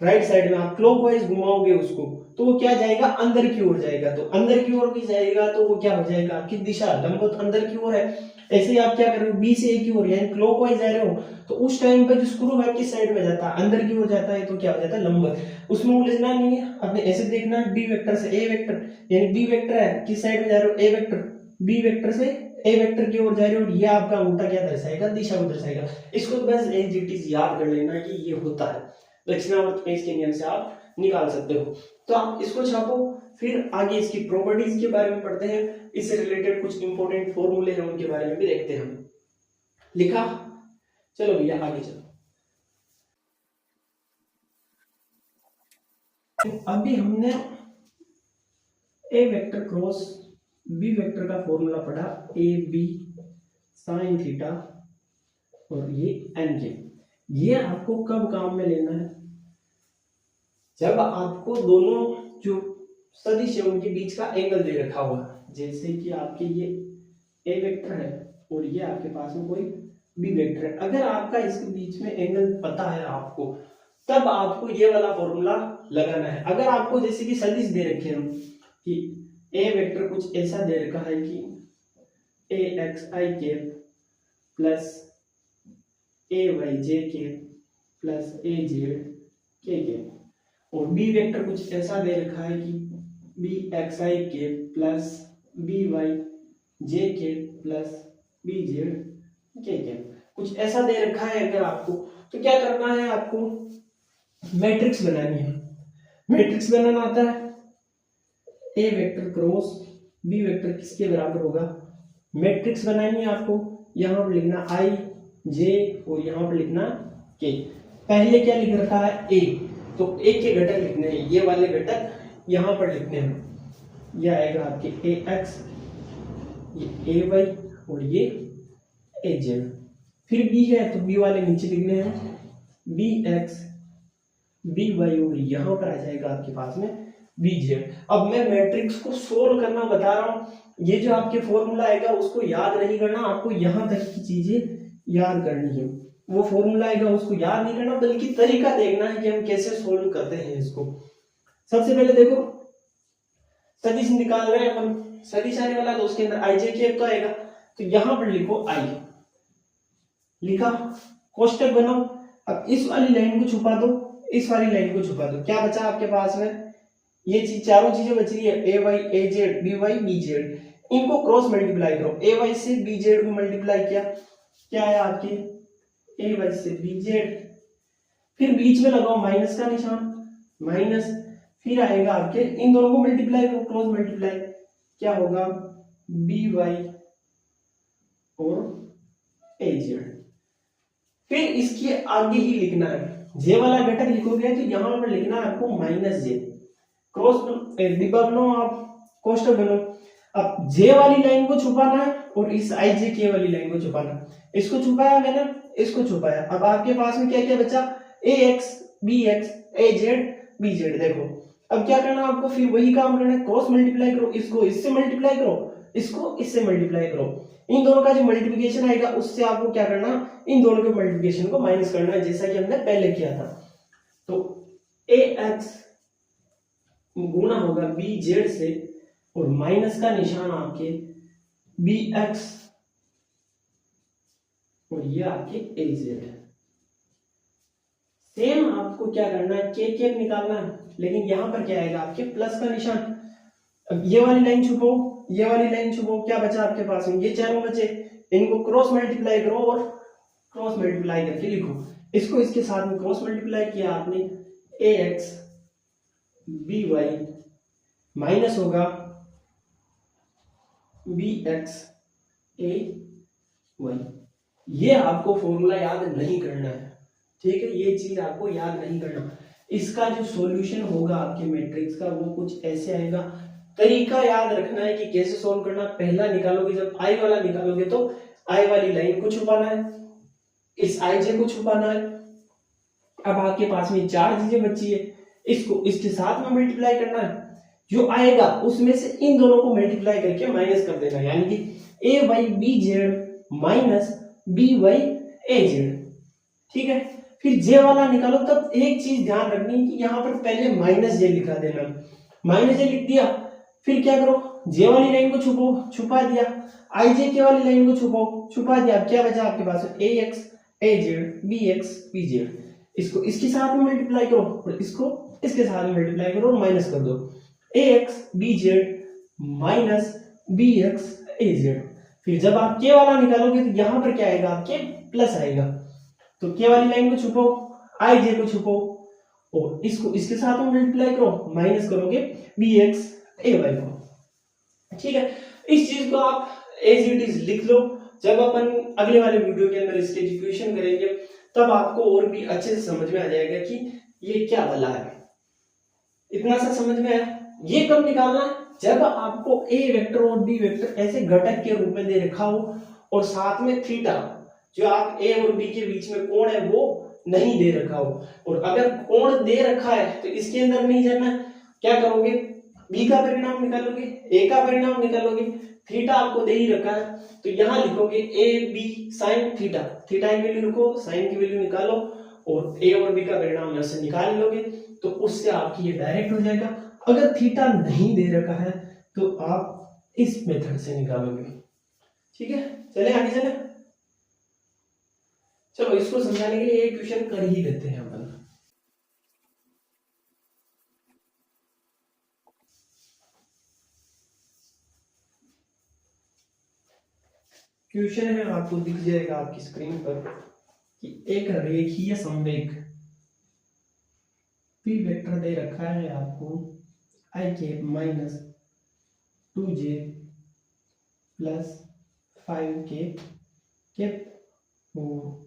S1: राइट साइड में, आप क्लॉकवाइज घुमाओगे उसको, तो वो क्या जाएगा, अंदर की ओर जाएगा। तो अंदर की ओर भी जाएगा तो वो क्या हो जाएगा, आपकी दिशा लंबवत अंदर की ओर है। ऐसे ही आप क्या कर रहे हो, बी से ए की ओर यानी क्लॉकवाइज जा रहे हो, तो उस टाइम पर जो स्क्रू है किस साइड में जाता है, अंदर की ओर जाता है, तो क्या हो जाता है, लंबवत। उसमें उलझना नहीं है, आपने ऐसे देखना है, बी वेक्टर से ए वेक्टर, यानी बी वेक्टर है किस साइड में जा रहे हो, ए वेक्टर, बी वेक्टर से ए वेक्टर की ओर जा रहे हो, और ये आपका अंगूठा क्या दर्शाएगा, दिशा को दर्शाएगा। इसको बस एज इट इज याद कर लेना कि ये होता है, दक्षिणावर्त पेंच के नियम से आप निकाल सकते हो। तो आप इसको छापो, फिर आगे इसकी प्रॉपर्टीज के बारे में पढ़ते हैं, इससे रिलेटेड कुछ इंपॉर्टेंट फॉर्मूले हैं उनके बारे में भी देखते हैं हम। लिखा, चलो भैया आगे चलो। अभी हमने ए वेक्टर क्रॉस बी वेक्टर का फॉर्मूला पढ़ा, ए बी साइन थीटा और ये एन के। ये आपको कब काम में लेना है, जब आपको दोनों जो सदिश है उनके बीच का एंगल दे रखा हुआ, जैसे कि आपके ये ए वेक्टर है और ये आपके पास में कोई बी वेक्टर है। अगर आपका इसके बीच में एंगल पता है आपको, तब आपको ये वाला फॉर्मूला लगाना है। अगर आपको जैसे कि सदिश दे रखे हैं कि ए वेक्टर कुछ ऐसा दे रखा है कि ए एक्स आई कैप प्लस ए वाई जे कैप प्लस ए जेड के कैप, और बी वेक्टर कुछ ऐसा दे रखा है कि बी एक्स आई कैप प्लस बी वाई जे कैप प्लस बी जेड के कैप, कुछ ऐसा दे रखा है अगर आपको, तो क्या करना है, आपको मैट्रिक्स बनानी है। मैट्रिक्स बनाना आता है, ए वेक्टर क्रॉस बी वेक्टर किसके बराबर होगा, मैट्रिक्स बनानी है आपको। यहां पर लिखना आई जे और यहां पर लिखना के। पहले क्या लिख रखा है, ए, तो ए के घटक लिखने हैं, ये वाले घटक यहां पर लिखने हैं। ये आएगा आपके ए एक्स, ये ए वाई और ये ए जेड। फिर बी है तो बी वाले नीचे लिखने हैं, बी एक्स बी वाई और यहां पर आ जाएगा आपके पास में बी जेड। अब मैं मैट्रिक्स को सोल्व करना बता रहा हूं, ये जो आपके फॉर्मूला आएगा उसको याद नहीं करना, आपको यहां तक की चीजें याद करनी है। वो फॉर्मूला आएगा उसको याद नहीं करना, बल्कि तरीका देखना है कि हम कैसे सोल्व करते हैं इसको। सबसे पहले देखो, सदिश निकाल रहे हैं अपन, सदिश आने वाला तो उसके अंदर आई जे कैप तो आएगा, तो यहां पर लिखो आई, लिखा, कोष्टक बनाओ। अब इस वाली लाइन को छुपा दो, इस वाली लाइन को छुपा दो, क्या बचा आपके पास में, ये चीज चारों चीजें बच रही है, A Y A Z B Y B Z, इनको क्रॉस मल्टीप्लाई करो। ए वाई से बी जेड को मल्टीप्लाई किया, क्या है आपके ए वाई से बी जेड, फिर बीच में लगाओ माइनस का निशान, माइनस, फिर आएगा आपके इन दोनों को मल्टीप्लाई करो, क्रॉस मल्टीप्लाई, क्या होगा बी वाई और ए जेड। फिर इसके आगे ही लिखना है, जे वाला घटक लिखोगे तो यहां पर लिखना है आपको माइनस जे, क्रॉस डिब्बा बनाओ आप, कोष्टक बनाओ। अब जे वाली लाइन को छुपाना है और इस आई जे के वाली लाइन को छुपाना। इसको छुपाया मैंने, इसको छुपाया, अब आपके पास में क्या क्या बचा, ए X B X A Z B Z. देखो अब क्या करना आपको, फिर वही काम करना है, क्रॉस मल्टीप्लाई करो, इसको इससे मल्टीप्लाई करो, इसको इससे मल्टीप्लाई करो, इन दोनों का जो मल्टीप्लिकेशन आएगा उससे आपको क्या करना, इन दोनों के मल्टीप्लिकेशन को माइनस करना है, जैसा कि हमने पहले किया था। तो ए एक्स गुना होगा बी जेड से और माइनस का निशान आपके बी एक्स और ये आपके ए जेड है। सेम आपको क्या करना है, के कैप निकालना है, लेकिन यहां पर क्या आएगा आपके प्लस का निशान। अब ये वाली लाइन छुपो, ये वाली लाइन छुपो, क्या बचा आपके पास में, ये चारों बचे, इनको क्रॉस मल्टीप्लाई करो और क्रॉस मल्टीप्लाई करके लिखो। इसको इसके साथ में क्रॉस मल्टीप्लाई किया आपने, ए एक्स बी वाई माइनस होगा बी एक्स ए वाई। ये आपको फॉर्मूला याद नहीं करना है, ठीक है, ये चीज आपको याद नहीं करना। इसका जो सॉल्यूशन होगा आपके मैट्रिक्स का वो कुछ ऐसे आएगा, तरीका याद रखना है कि कैसे सोल्व करना। पहला निकालोगे, जब आई वाला निकालोगे तो आई वाली लाइन को छुपाना है, इस आई जे को छुपाना है। अब आपके पास में 4 चीजें बची है, इसको इसके साथ में मल्टीप्लाई करना है, जो आएगा उसमें से इन दोनों को मल्टीप्लाई करके माइनस कर देना, यानी कि A Y B Z minus B Y A Z. ठीक है, फिर जे वाला निकालो, तब एक चीज ध्यान रखनी है कि यहाँ पर पहले माइनस जे लिखा देना। माइनस जे लिख दिया, फिर क्या करो, जे वाली लाइन को छुपा दिया, आई जे के वाली लाइन को छुपा दिया। अब क्या बचा आपके पास, A X A Z B X B Z. इसको इसके साथ में मल्टीप्लाई करो और इसको इसके साथ में मल्टीप्लाई करो और माइनस कर दो, A X B Z minus B X A Z. फिर जब आप के वाला निकालोगे तो यहाँ पर क्या आएगा, आपके प्लस आएगा। तो के वाली लाइन को छुपो, आई जे को छुपो और इसको इसके साथ में मल्टीप्लाई करो, माइनस करोगे बी एक्स ए वाई को। ठीक है, इस चीज को आप एज इट इज लिख लो। जब अपन अगले वाले वीडियो के अंदर इसके एग्जीक्यूशन करेंगे तब आपको और भी अच्छे से समझ में आ जाएगा कि ये क्या वाला है। इतना सा समझ में आया। ये कब निकालना है, जब आपको ए वेक्टर और बी वेक्टर ऐसे घटक के रूप में दे रखा हो और साथ में थीटा, जो आप ए और बी के बीच में कोण है वो नहीं दे रखा हो। और अगर कोण दे रखा है तो इसके अंदर नहीं जाना, क्या करोगे, बी का परिणाम निकालोगे, ए का परिणाम निकालोगे, थीटा आपको दे ही रखा है तो यहाँ लिखोगे A B sine theta, theta की वैल्यू लिखो, साइन की वैल्यू निकालो और ए और बी का परिणाम यहाँ से निकाल लोगे तो उससे आपकी ये डायरेक्ट हो जाएगा। अगर थीटा नहीं दे रखा है तो आप इस मेथड से निकालोगे। ठीक है, चले आगे चले। चलो इसको समझाने के लिए एक क्वेश्चन कर ही लेते हैं अपन। क्वेश्चन में आपको दिख जाएगा आपकी स्क्रीन पर कि एक रेखीय संवेग पी वेक्टर दे रखा है आपको आई के माइनस 2j प्लस 5k और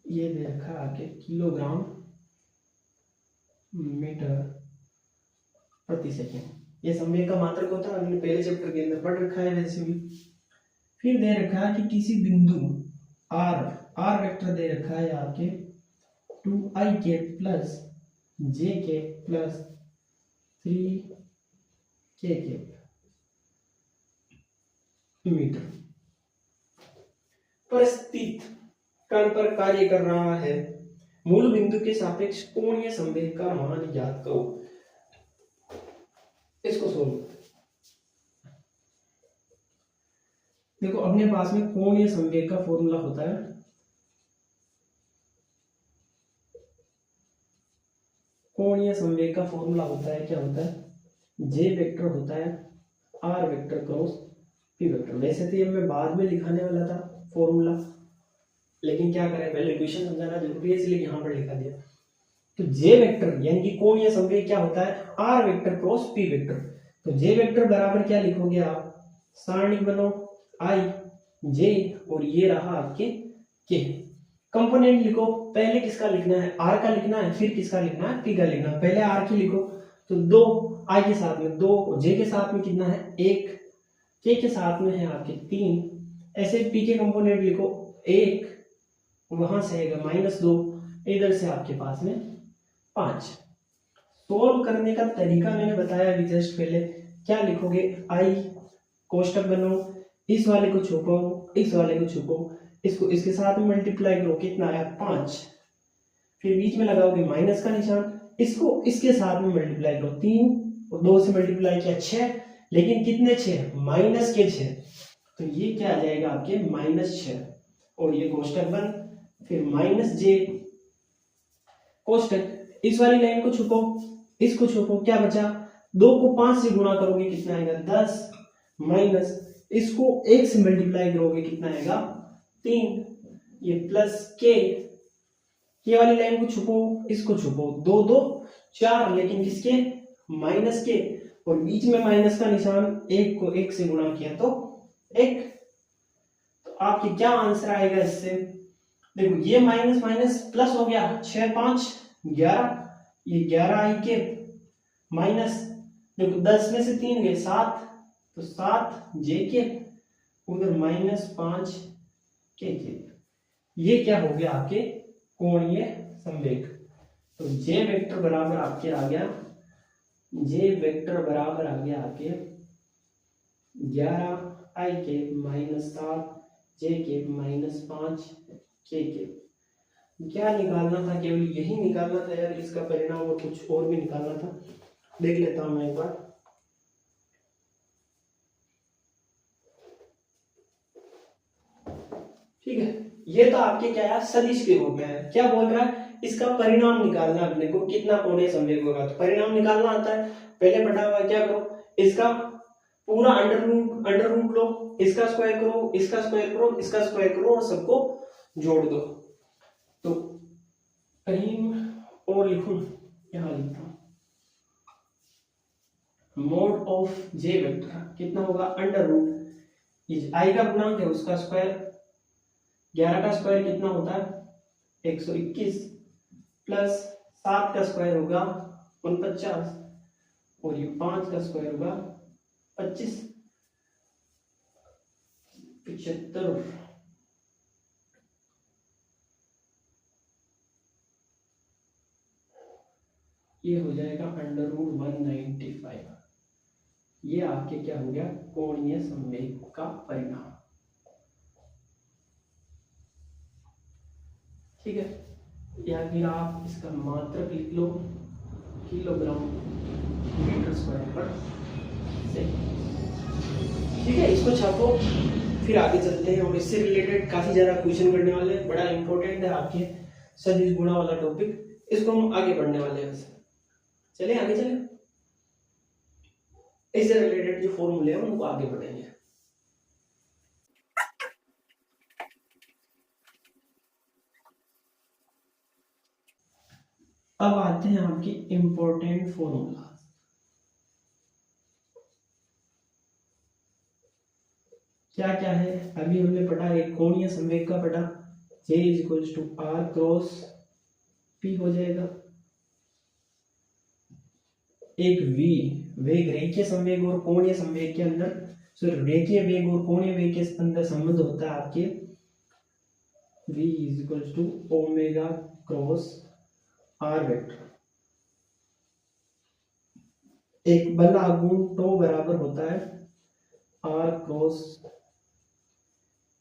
S1: ये दे रखा है आपके किलोग्राम मीटर प्रति सेकेंड। ये संवेग का मात्रक होता है, हमने पहले चैप्टर के अंदर पढ़ रखा है वैसे भी। फिर दे रखा है कि किसी बिंदु r वेक्टर दे रखा है आपके 2ik plus jk plus 3kk metre पर स्थित कण पर कार्य कर रहा है। मूल बिंदु के सापेक्ष कोणीय संवेग का मान ज्ञात करो। इसको सोल्व देखो, अपने पास में कोणीय संवेग का फॉर्मूला होता है कोणीय संवेग का फॉर्मूला होता है, क्या होता है, जे वेक्टर होता है R vector cross P vector. वैसे तो ये मैं बाद में लिखाने वाला था फॉर्मूला, लेकिन क्या करें, पहले इक्वेशन समझाना जरूरी है इसलिए यहाँ पर लिखा दिया। तो जे वेक्टर यानी कि कोणीय संवेग क्या होता है, R vector cross P vector. तो जे वेक्टर बराबर क्या लिखोगे आप, सारणी बनो आई जे और ये रहा आपके के। कंपोनेंट लिखो, पहले किसका लिखना है, आर का लिखना है, फिर किसका लिखना है, पी का लिखना है। पहले आर की लिखो तो 2 आई के साथ में 2, जे के साथ में कितना है 1, के साथ में है आपके 3। ऐसे पी के कंपोनेंट लिखो 1, वहां से आएगा -2, इधर से आपके पास में 5। सोल्व करने का तरीका मैंने बताया अभी जस्ट पहले। क्या लिखोगे, आई कोष्टक बनाओ, इस वाले को छुपो, इस वाले को छुपो, इसको इसके साथ में मल्टीप्लाई करो, कितना आया 5। फिर बीच में लगाओगे माइनस का निशान, इसको इसके साथ में मल्टीप्लाई करो, 3 और 2 से मल्टीप्लाई किया 6, लेकिन कितने 6, माइनस के 6। तो ये क्या आ जाएगा आपके -6 और ये कोष्टक बंद। फिर -j कोष्टक, इस वाली लाइन को छुपो, इसको छुपो, क्या बचा, 2 को 5 से गुणा करोगे कितना आएगा 10, माइनस इसको 1 से मल्टीप्लाई करोगे कितना आएगा 3, ये प्लस के वाली लाइन को छुपो, इसको छुपो, 2 2 4, लेकिन किसके, माइनस के, और बीच में माइनस का निशान, 1 को 1 से गुणा किया तो 1। तो आपके क्या आंसर आएगा इससे, देखो ये माइनस माइनस प्लस हो गया, 6 5 11, ये 11 आई के माइनस, देखो 10 में से 3 गए 7, तो 7 जे के, उधर -5 के। ये क्या हो गया आपके कोणीय संवेग। तो जे वेक्टर बराबर आपके आ गया, जे वेक्टर बराबर आ गया आपके 11 i के -7 जे के -5 के। क्या निकालना था, केवल यही निकालना था यार, इसका परिणाम और कुछ और भी निकालना था। देख लेता हूं मैं एक बार। ठीक है, ये तो आपके क्या है सदिश के रूप में है। क्या बोल रहा है, इसका परिणाम निकालना अपने को, कितना कोणीय संवेग होगा। तो परिणाम निकालना आता है, पहले बटा हुआ क्या करो, इसका पूरा अंडर रूट लो, इसका स्क्वायर करो, इसका स्क्वायर करो, इसका स्क्वायर करो और सबको जोड़ दो। तो कहीं और लिखूं, यहां लिखता हूं, मोड ऑफ जे वेक्टर कितना होगा, अंडर रूट इस आई का गुणांक है उसका स्क्वायर, 11 का स्क्वायर कितना होता है 121, प्लस 7 का स्क्वायर होगा 49, और ये 5 का स्क्वायर होगा 25, 75। ये हो जाएगा अंडर रूट 195। ये आपके क्या हो गया कोणीय संवेग का परिणाम। ठीक है, या फिर आप इसका मात्रक लिख लो, किलोग्राम मीटर स्क्वायर पर सेकंड। ठीक है, इसको छापो, फिर आगे चलते हैं। और इससे रिलेटेड काफी ज्यादा क्वेश्चन करने वाले हैं, बड़ा इंपॉर्टेंट है आपके सदिश गुणा वाला टॉपिक, इसको हम आगे बढ़ने वाले हैं। चलिए आगे चलें, इससे रिलेटेड जो फॉर्मूले हैं उनको आगे बढ़ेंगे। अब आते हैं आपकी इंपॉर्टेंट फॉर्मूला। क्या क्या है, अभी हमने पढ़ा एक कोणीय संवेग का पढ़ा, J is to R cross P हो जाएगा। एक V वेग रेखीय संवेग और कोणीय संवेग के अंदर, रेखीय वेग और कोणीय वेग के अंदर संबंध होता है आपके V is to omega cross R vector. एक बल आघूर्ण टो बराबर होता है R क्रॉस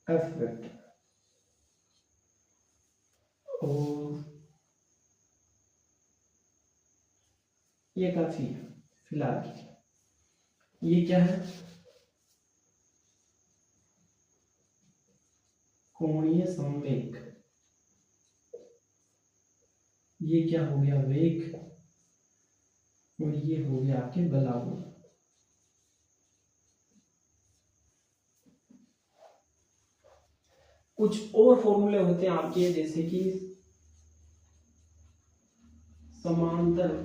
S1: F वेक्टर। और ये काफी है फिलहाल, ये क्या है कोणीय संवेग, ये क्या हो गया वेग, और ये हो गया आपके बल आघूर्ण। कुछ और फॉर्मूले होते हैं आपके, जैसे कि समांतर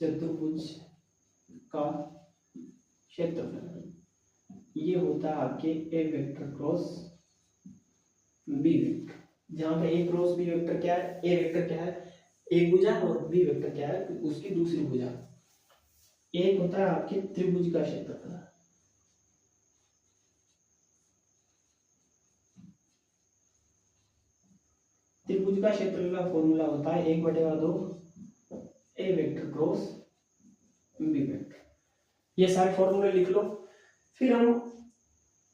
S1: चतुर्भुज का क्षेत्रफल, ये होता है आपके A vector cross B vector, जहां पे ए क्रॉस बी वेक्टर क्या है, ए वेक्टर क्या है एक भुजा और बी वेक्टर क्या है उसकी दूसरी भुजा। एक होता है आपके त्रिभुज का क्षेत्रफल, त्रिभुज का क्षेत्रफल का फॉर्मूला होता है 1/2 ए वेक्टर क्रॉस बी वेक्टर। ये सारे फॉर्मूले लिख लो, फिर हम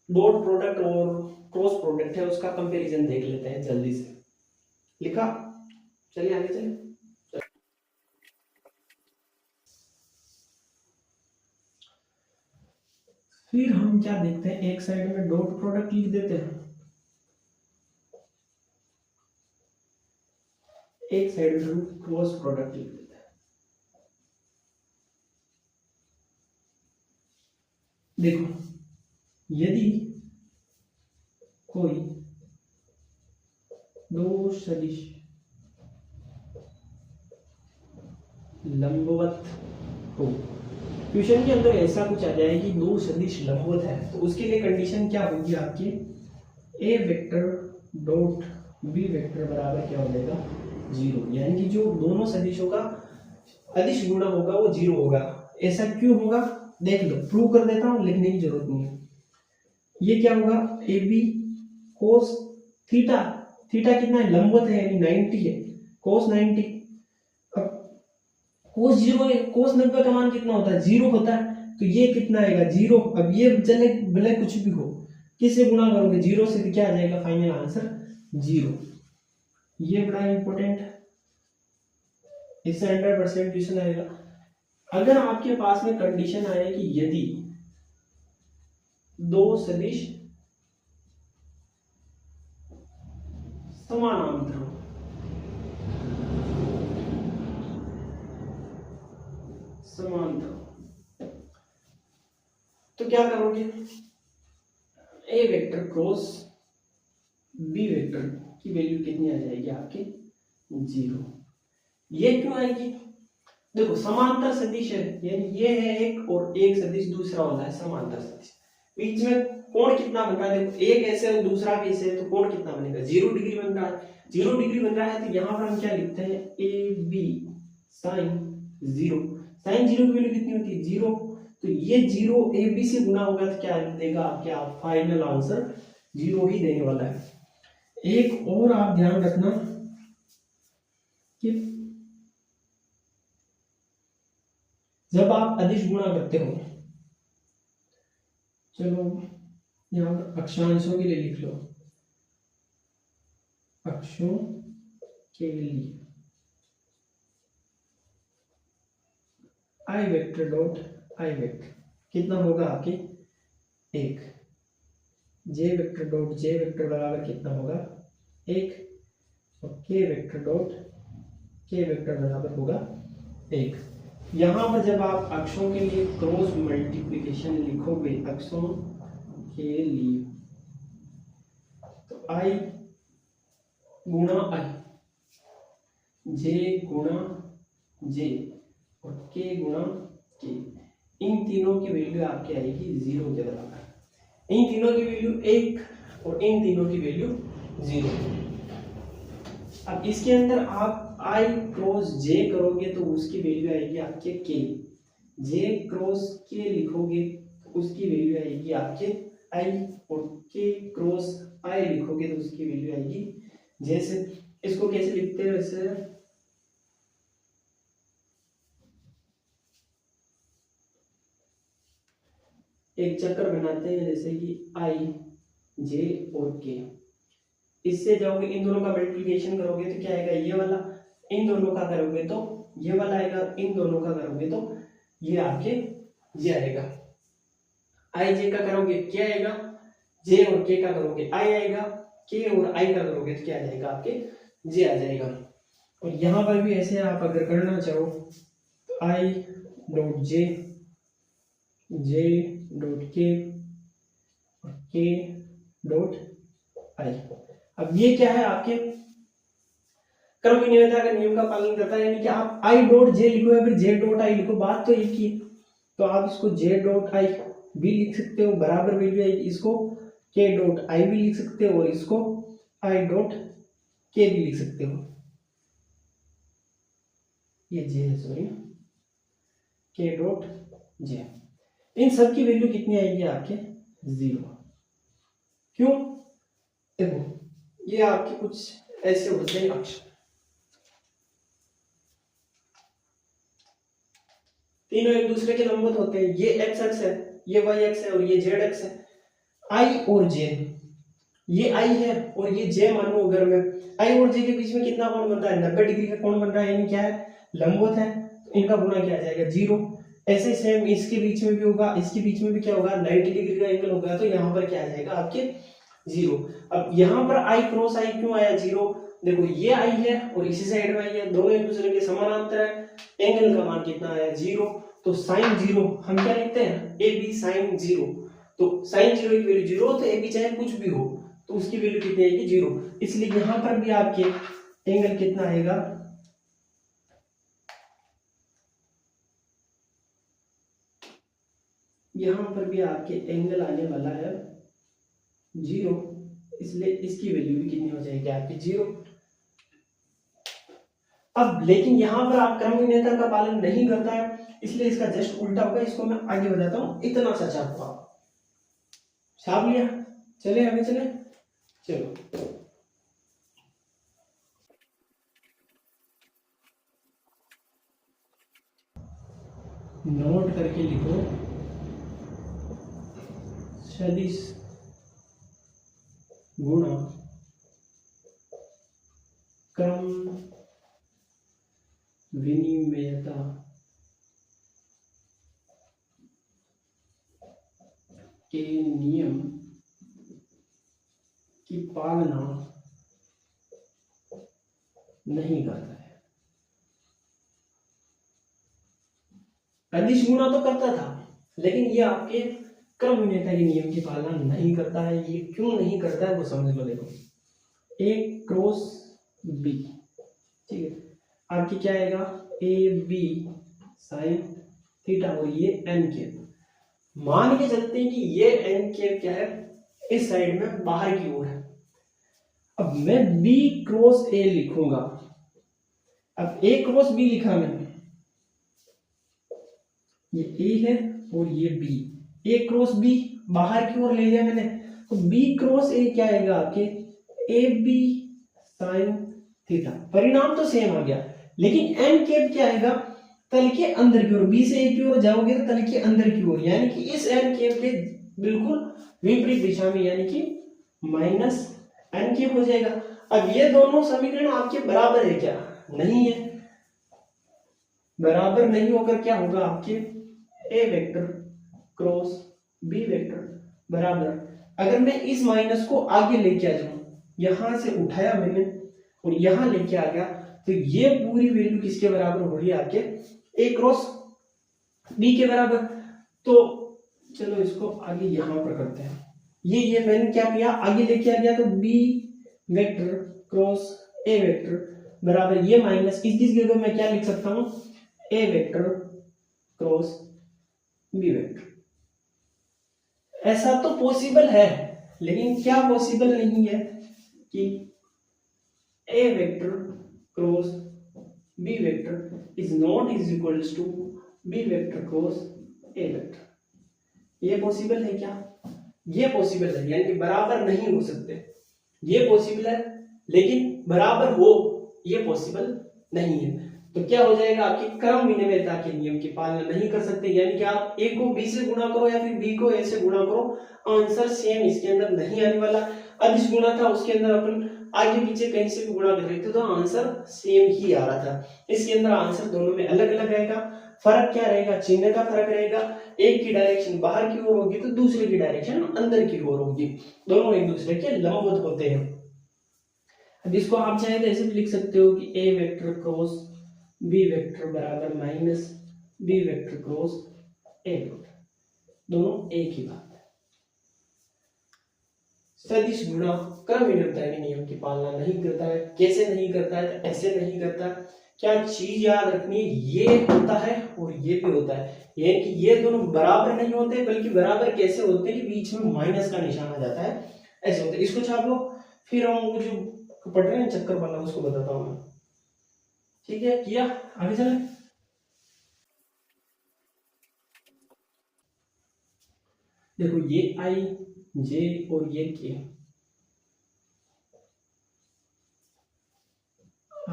S1: डॉट प्रोडक्ट और क्रॉस प्रोडक्ट है उसका कंपैरिजन देख लेते हैं जल्दी से। लिखा, चलिए आगे चलिए। फिर हम क्या देखते हैं, एक साइड में डॉट प्रोडक्ट लिख देते हैं, एक साइड में क्रॉस प्रोडक्ट लिख देते हैं। देखो, यदि कोई दो सदिश लंबवत हो, क्वेश्चन के अंदर ऐसा कुछ आ जाए कि दो सदिश लंबवत है, तो उसके लिए कंडीशन क्या होगी आपकी, ए वेक्टर डॉट बी वेक्टर बराबर क्या हो जाएगा जीरो, यानी कि जो दोनों सदिशों का अदिश गुणा होगा वो जीरो होगा। ऐसा क्यों होगा देख लो, प्रूव कर देता हूँ, लिखने की जरूरत नहीं है। ये क्या होगा, A B cos theta, theta कितना है, लंबवत है यानी 90 है, कोस 90। अब कोस जीरो है, कोस 90 का मान कितना होता है, जीरो होता है, तो ये कितना आएगा, जीरो। अब ये चले भले कुछ भी हो, किससे गुणा करोगे, जीरो से, क्या आ जाएगा फाइनल आंसर जीरो। ये बड़ा इंपॉर्टेंट है, इससे 100% क्वेश्चन आएगा। अगर आपके पास में कंडीशन आए कि यदि दो सदिश समानांतर हो, समांतर, तो क्या करोगे, ए वेक्टर क्रॉस बी वेक्टर की वैल्यू कितनी आ जाएगी आपके, जीरो। ये क्यों आएगी, देखो समांतर सदिश है, यानी ये है एक और एक सदिश दूसरा वाला है समांतर सदिश, बीच में कोण कितना बन रहा है, देखो एक ऐसे और दूसरा भी ऐसे है, तो कोण कितना बनेगा, 0 डिग्री बन रहा है। 0 डिग्री बन रहा है तो यहाँ पर हम क्या लिखते हैं, ए बी साइन 0, साइन 0 की वैल्यू कितनी होती है, 0, तो ये 0 ए बी से गुना होगा तो क्या देगा आपके, आप फाइनल आंसर 0 ही देने वाला है। एक और आप ध्यान रखना कि जब आप अदिश गुणा करते हो, चलो यहाँ पर अक्षांशों के लिए लिख लो, अक्षों के लिए आई वेक्टर डॉट आई वेक्टर कितना होगा आपके, एक, जे वेक्टर डॉट जे वेक्टर बराबर कितना होगा, एक, और के वेक्टर डॉट के वेक्टर बराबर होगा एक। यहां पर जब आप अक्षों के लिए क्रॉस मल्टीप्लिकेशन लिखोगे अक्षों के लिए, तो आई गुणा आई, जे गुणा जे और के गुणा के, इन तीनों की वैल्यू आपकी आएगी 0 के बराबर। इन तीनों की वैल्यू 1 और इन तीनों की वैल्यू 0। अब इसके अंदर आप आई क्रॉस जे करोगे तो उसकी वैल्यू आएगी आपके के, जे क्रॉस के लिखोगे तो उसकी वैल्यू आएगी आपके आई, और के क्रॉस आई लिखोगे तो उसकी वैल्यू आएगी, जैसे इसको कैसे लिखते हैं वैसे, एक चक्र बनाते हैं जैसे कि आई जे और के, इससे जाओगे इन दोनों का मल्टीप्लिकेशन करोगे तो क्या आएगा, ये वाला, इन दोनों का करोगे तो ये वाला आएगा, इन दोनों का करोगे तो ये आपके ये आएगा। आई जे का करोगे क्या आएगा, जे और के का करोगे आई आएगा, के और आई का करोगे तो क्या आ जाएगा आपके, जे आ जाएगा। और यहाँ पर भी ऐसे आप अगर करना चाहो तो I dot J, J dot के डॉट आई। अब ये क्या है आपके क्रम विनिमयता का नियम का पालन करता है, यानी कि आप आई डॉट जे लिखो या फिर जे डॉट आई लिखो, बात तो एक ही है, तो आप इसको जे डॉट आई भी लिख सकते हो, बराबर वैल्यू आएगी, इसको के डॉट आई भी लिख सकते हो और इसको आई डॉट के भी लिख सकते हो, ये जे है सॉरी, के डॉट जे। इन सब की वैल्यू कितनी आएगी आपके, 0। क्यों, देखो ये आपके कुछ ऐसे होते हैं अक्ष, तीनों एक दूसरे के लंबवत होते हैं, ये एक्स अक्ष है, ये वाई अक्ष है और ये जेड अक्ष है। आई और जे, ये आई है और ये जे मानो अगर मैं, आई और जे के बीच में कितना कोण बन रहा है, 90 डिग्री का कोण बन रहा है, यानी क्या है, लंबवत है, तो इनका गुणा क्या आ जाएगा, 0। ऐसे सेम इसके बीच में भी होगा, इसके बीच में भी क्या होगा, 90 डिग्री का एंगल होगा, तो यहाँ पर क्या आ जाएगा आपके 0। अब यहाँ पर आई क्रॉस आई क्यों आया 0, देखो ये आई है और इसी साइड में आई है, दोनों एक दूसरे के समानांतर है, एंगल का मान कितना आया 0, तो साइन 0 हम क्या लिखते हैं, ए बी साइन 0, तो साइन 0 की वैल्यू 0, तो ए बी चाहे कुछ भी हो तो उसकी वैल्यू कितनी आएगी 0, इसलिए यहाँ पर भी आपके एंगल कितना आएगा, यहाँ पर भी आपके एंगल आने वाला है 0, इसलिए इसकी वैल्यू भी कितनी हो जाएगी आपकी 0। अब लेकिन यहाँ पर आप क्रम विन्यास का पालन नहीं करता है, इसलिए इसका जस्ट उल्टा होगा। इसको मैं आगे बताता हूँ, इतना सा छापो आप, छाप लिया, चले आगे चले, चलो नोट करके लिखो, सदिश गुणा क्रम विनिमेयता के नियम की पालना नहीं करता है। अदिश गुणा तो करता था, लेकिन ये आपके क्रम विनिमेयता के नियम की पालना नहीं करता है। ये क्यों नहीं करता है वो समझ लो। देखो ए क्रॉस बी, ठीक है, आपकी क्या आएगा, ए बी साइन थीटा, और ये एन केप। मान के चलते हैं कि ये एन केप क्या है, इस साइड में बाहर की ओर है। अब मैं बी क्रॉस ए लिखूंगा। अब ए क्रॉस बी लिखा मैंने, ये ए है और ये बी, ए क्रॉस बी बाहर की ओर ले लिया मैंने, तो बी क्रॉस ए क्या आएगा आपके, ए बी साइन थीटा। परिणाम तो सेम आ गया, लेकिन एन केप क्या आएगा, तल के अंदर की ओर, बी से ए की ओर जाओगे तो तल के अंदर की ओर, यानी कि इस एन केप के बिल्कुल विपरीत दिशा में, यानी कि माइनस एन केप हो जाएगा। अब ये दोनों समीकरण आपके बराबर है क्या, नहीं है। बराबर नहीं होकर क्या होगा, आपके A vector cross B vector बराबर, अगर मैं इस माइनस को आगे लेके आ जाऊं, यहां से उठाया मैंने और यहां लेके आ गया, तो ये पूरी वैल्यू किसके बराबर हो रही है, आपके ए क्रॉस बी के बराबर। तो चलो इसको आगे यहां पर करते हैं। ये मैंने क्या किया, आगे लेके आ गया, तो B vector cross A vector बराबर, ये माइनस इस जगह मैं क्या लिख सकता हूं, ए वेक्टर क्रॉस बी वेक्टर। ऐसा तो पॉसिबल है, लेकिन क्या पॉसिबल नहीं है कि A vector cross B vector is not is equals to B vector cross A vector. ये पॉसिबल है क्या, ये पॉसिबल है, यानी कि बराबर नहीं हो सकते। ये पॉसिबल है, लेकिन बराबर हो ये पॉसिबल नहीं है। तो क्या हो जाएगा, आपकी क्रम विनिमेयता के नियम की पालना नहीं कर सकते, यानी कि आप ए को बी से गुणा करो या फिर बी को ए से गुणा करो, आंसर सेम इसके अंदर नहीं आने वाला। अदिश गुणा था, उसके अंदर अपन आगे पीछे कहीं से भी गुणा कर रहे थे तो आंसर सेम ही आ रहा था। इसके अंदर आंसर दोनों में अलग अलग रहेगा। फर्क क्या रहेगा, चिन्ह का फर्क रहेगा। एक की डायरेक्शन बाहर की ओर होगी तो दूसरे की डायरेक्शन अंदर की ओर होगी, दोनों एक दूसरे के लंबवत होते हैं। अब इसको आप चाहे तो ऐसे भी लिख सकते हो कि A vector cross B vector बराबर minus B vector cross A vector, दोनों एक ही बात है। सदिश गुणा क्रम विनिमेयता के नियम की पालना नहीं करता है। कैसे नहीं करता है, तो ऐसे नहीं करता। क्या चीज याद रखनी है, ये होता है और ये भी होता है, ये कि ये दोनों बराबर नहीं होते, बल्कि बराबर कैसे होते हैं कि बीच में माइनस का निशान आ जाता है, ऐसे होते हैं। इसको छाप लो, फिर हम वो जो पढ़ रहे हैं चक्कर वाला उसको बताता हूं मैं, ठीक है। किया, आगे चले। देखो ये आई जे और ये के,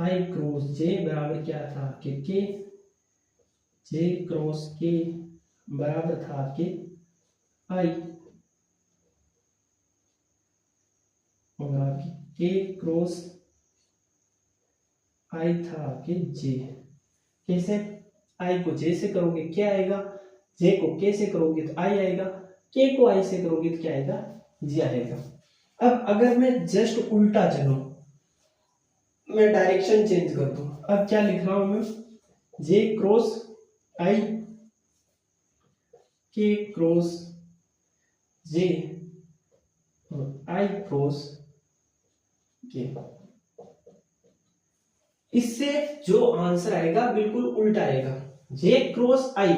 S1: आई क्रॉस जे बराबर क्या था आपके के, जे क्रॉस के बराबर था आपके आई, और आपके के क्रॉस आई था आपके जे। कैसे, आई को जे से करोगे क्या आएगा, जे को के से करोगे तो आई आएगा, के को आई से करोगे तो क्या आएगा, जे आएगा। अब अगर मैं जस्ट उल्टा चलूं, मैं डायरेक्शन चेंज कर दूं, अब क्या लिख रहा हूं मैं, जे क्रॉस आई, के क्रॉस जे और आई क्रॉस के। इससे जो आंसर आएगा बिल्कुल उल्टा आएगा। जे क्रॉस आई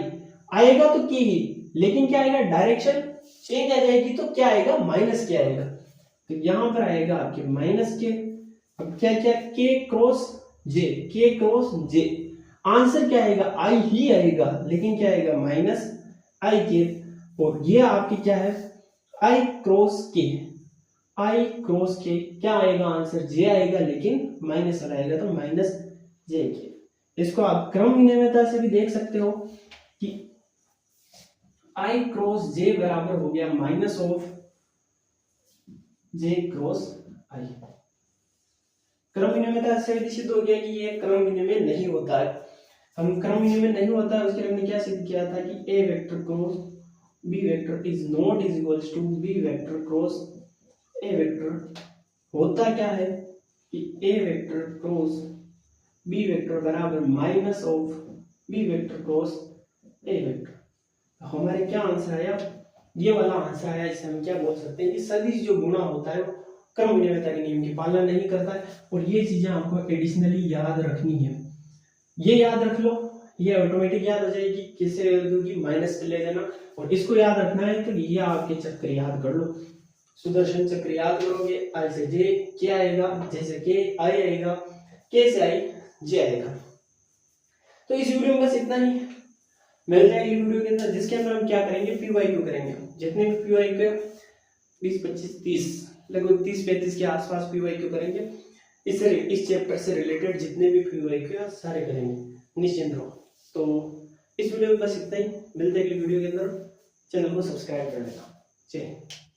S1: आएगा तो के ही, लेकिन क्या आएगा, डायरेक्शन चेंज आ जाएगी तो क्या आएगा, माइनस के आएगा। तो यहां पर आएगा आपके माइनस के। अब क्या क्या, के क्रॉस जे, के क्रॉस जे। आंसर क्या आएगा, आई ही आएगा, लेकिन क्या आएगा माइनस आई के। और ये आपकी क्या है आई क्रॉस के, आई क्रॉस के क्या आएगा आंसर, जे आएगा, लेकिन माइनस वाला आएगा तो माइनस जे के। इसको आप क्रम विनिमयता से भी देख सकते हो कि आई क्रॉस जे बराबर हो गया माइनस ऑफ जे क्रॉस आई। क्रम विनिमयता से सिद्ध हो गया कि ये क्रम विनिमय नहीं होता है। हम क्रम विनिमय नहीं होता है उसके लिए हमने क्या सिद्ध किया था कि A vector cross B vector is not is equals to B vector cross A vector. होता क्या है कि A vector cross B vector बराबर minus of B vector cross A vector. हमारे क्या आंसर आया, ये वाला आंसर आया। इसे हम क्या बोल सकते हैं कि सदिश जो गुणा होता है वो क्रम विनिमयता के नियम की पालना नहीं करता है। और ये चीजें आपको एडिशनली याद रखनी है, ये याद रख लो, ये ऑटोमेटिक याद हो जाएगी। किससे क्योंकि माइनस ले लेना, और इसको याद रखना है तो ये आपके चक्र याद कर लो। सुदर्शन चक्र याद करोगे, आई से जे के आएगा, जे से के आई आएगा, के से आई जे आएगा। तो इस वीडियो में बस इतना ही, मिल जाएगी वीडियो के अंदर, जिसके अंदर हम क्या करेंगे पीवाईक्यू करेंगे। जितने भी पीवाईक्यू 20 25 30 लगभग 30-35 के आसपास पीवाईक्यू करेंगे। इस चैप्टर से रिलेटेड जितने भी पीवाईक्यू सारे करेंगे, निश्चिंत रहो। तो इस वीडियो में बस इतना ही, मिलते हैं अगली वीडियो के अंदर। चैनल को सब्सक्राइब कर लेना। जय हिंद।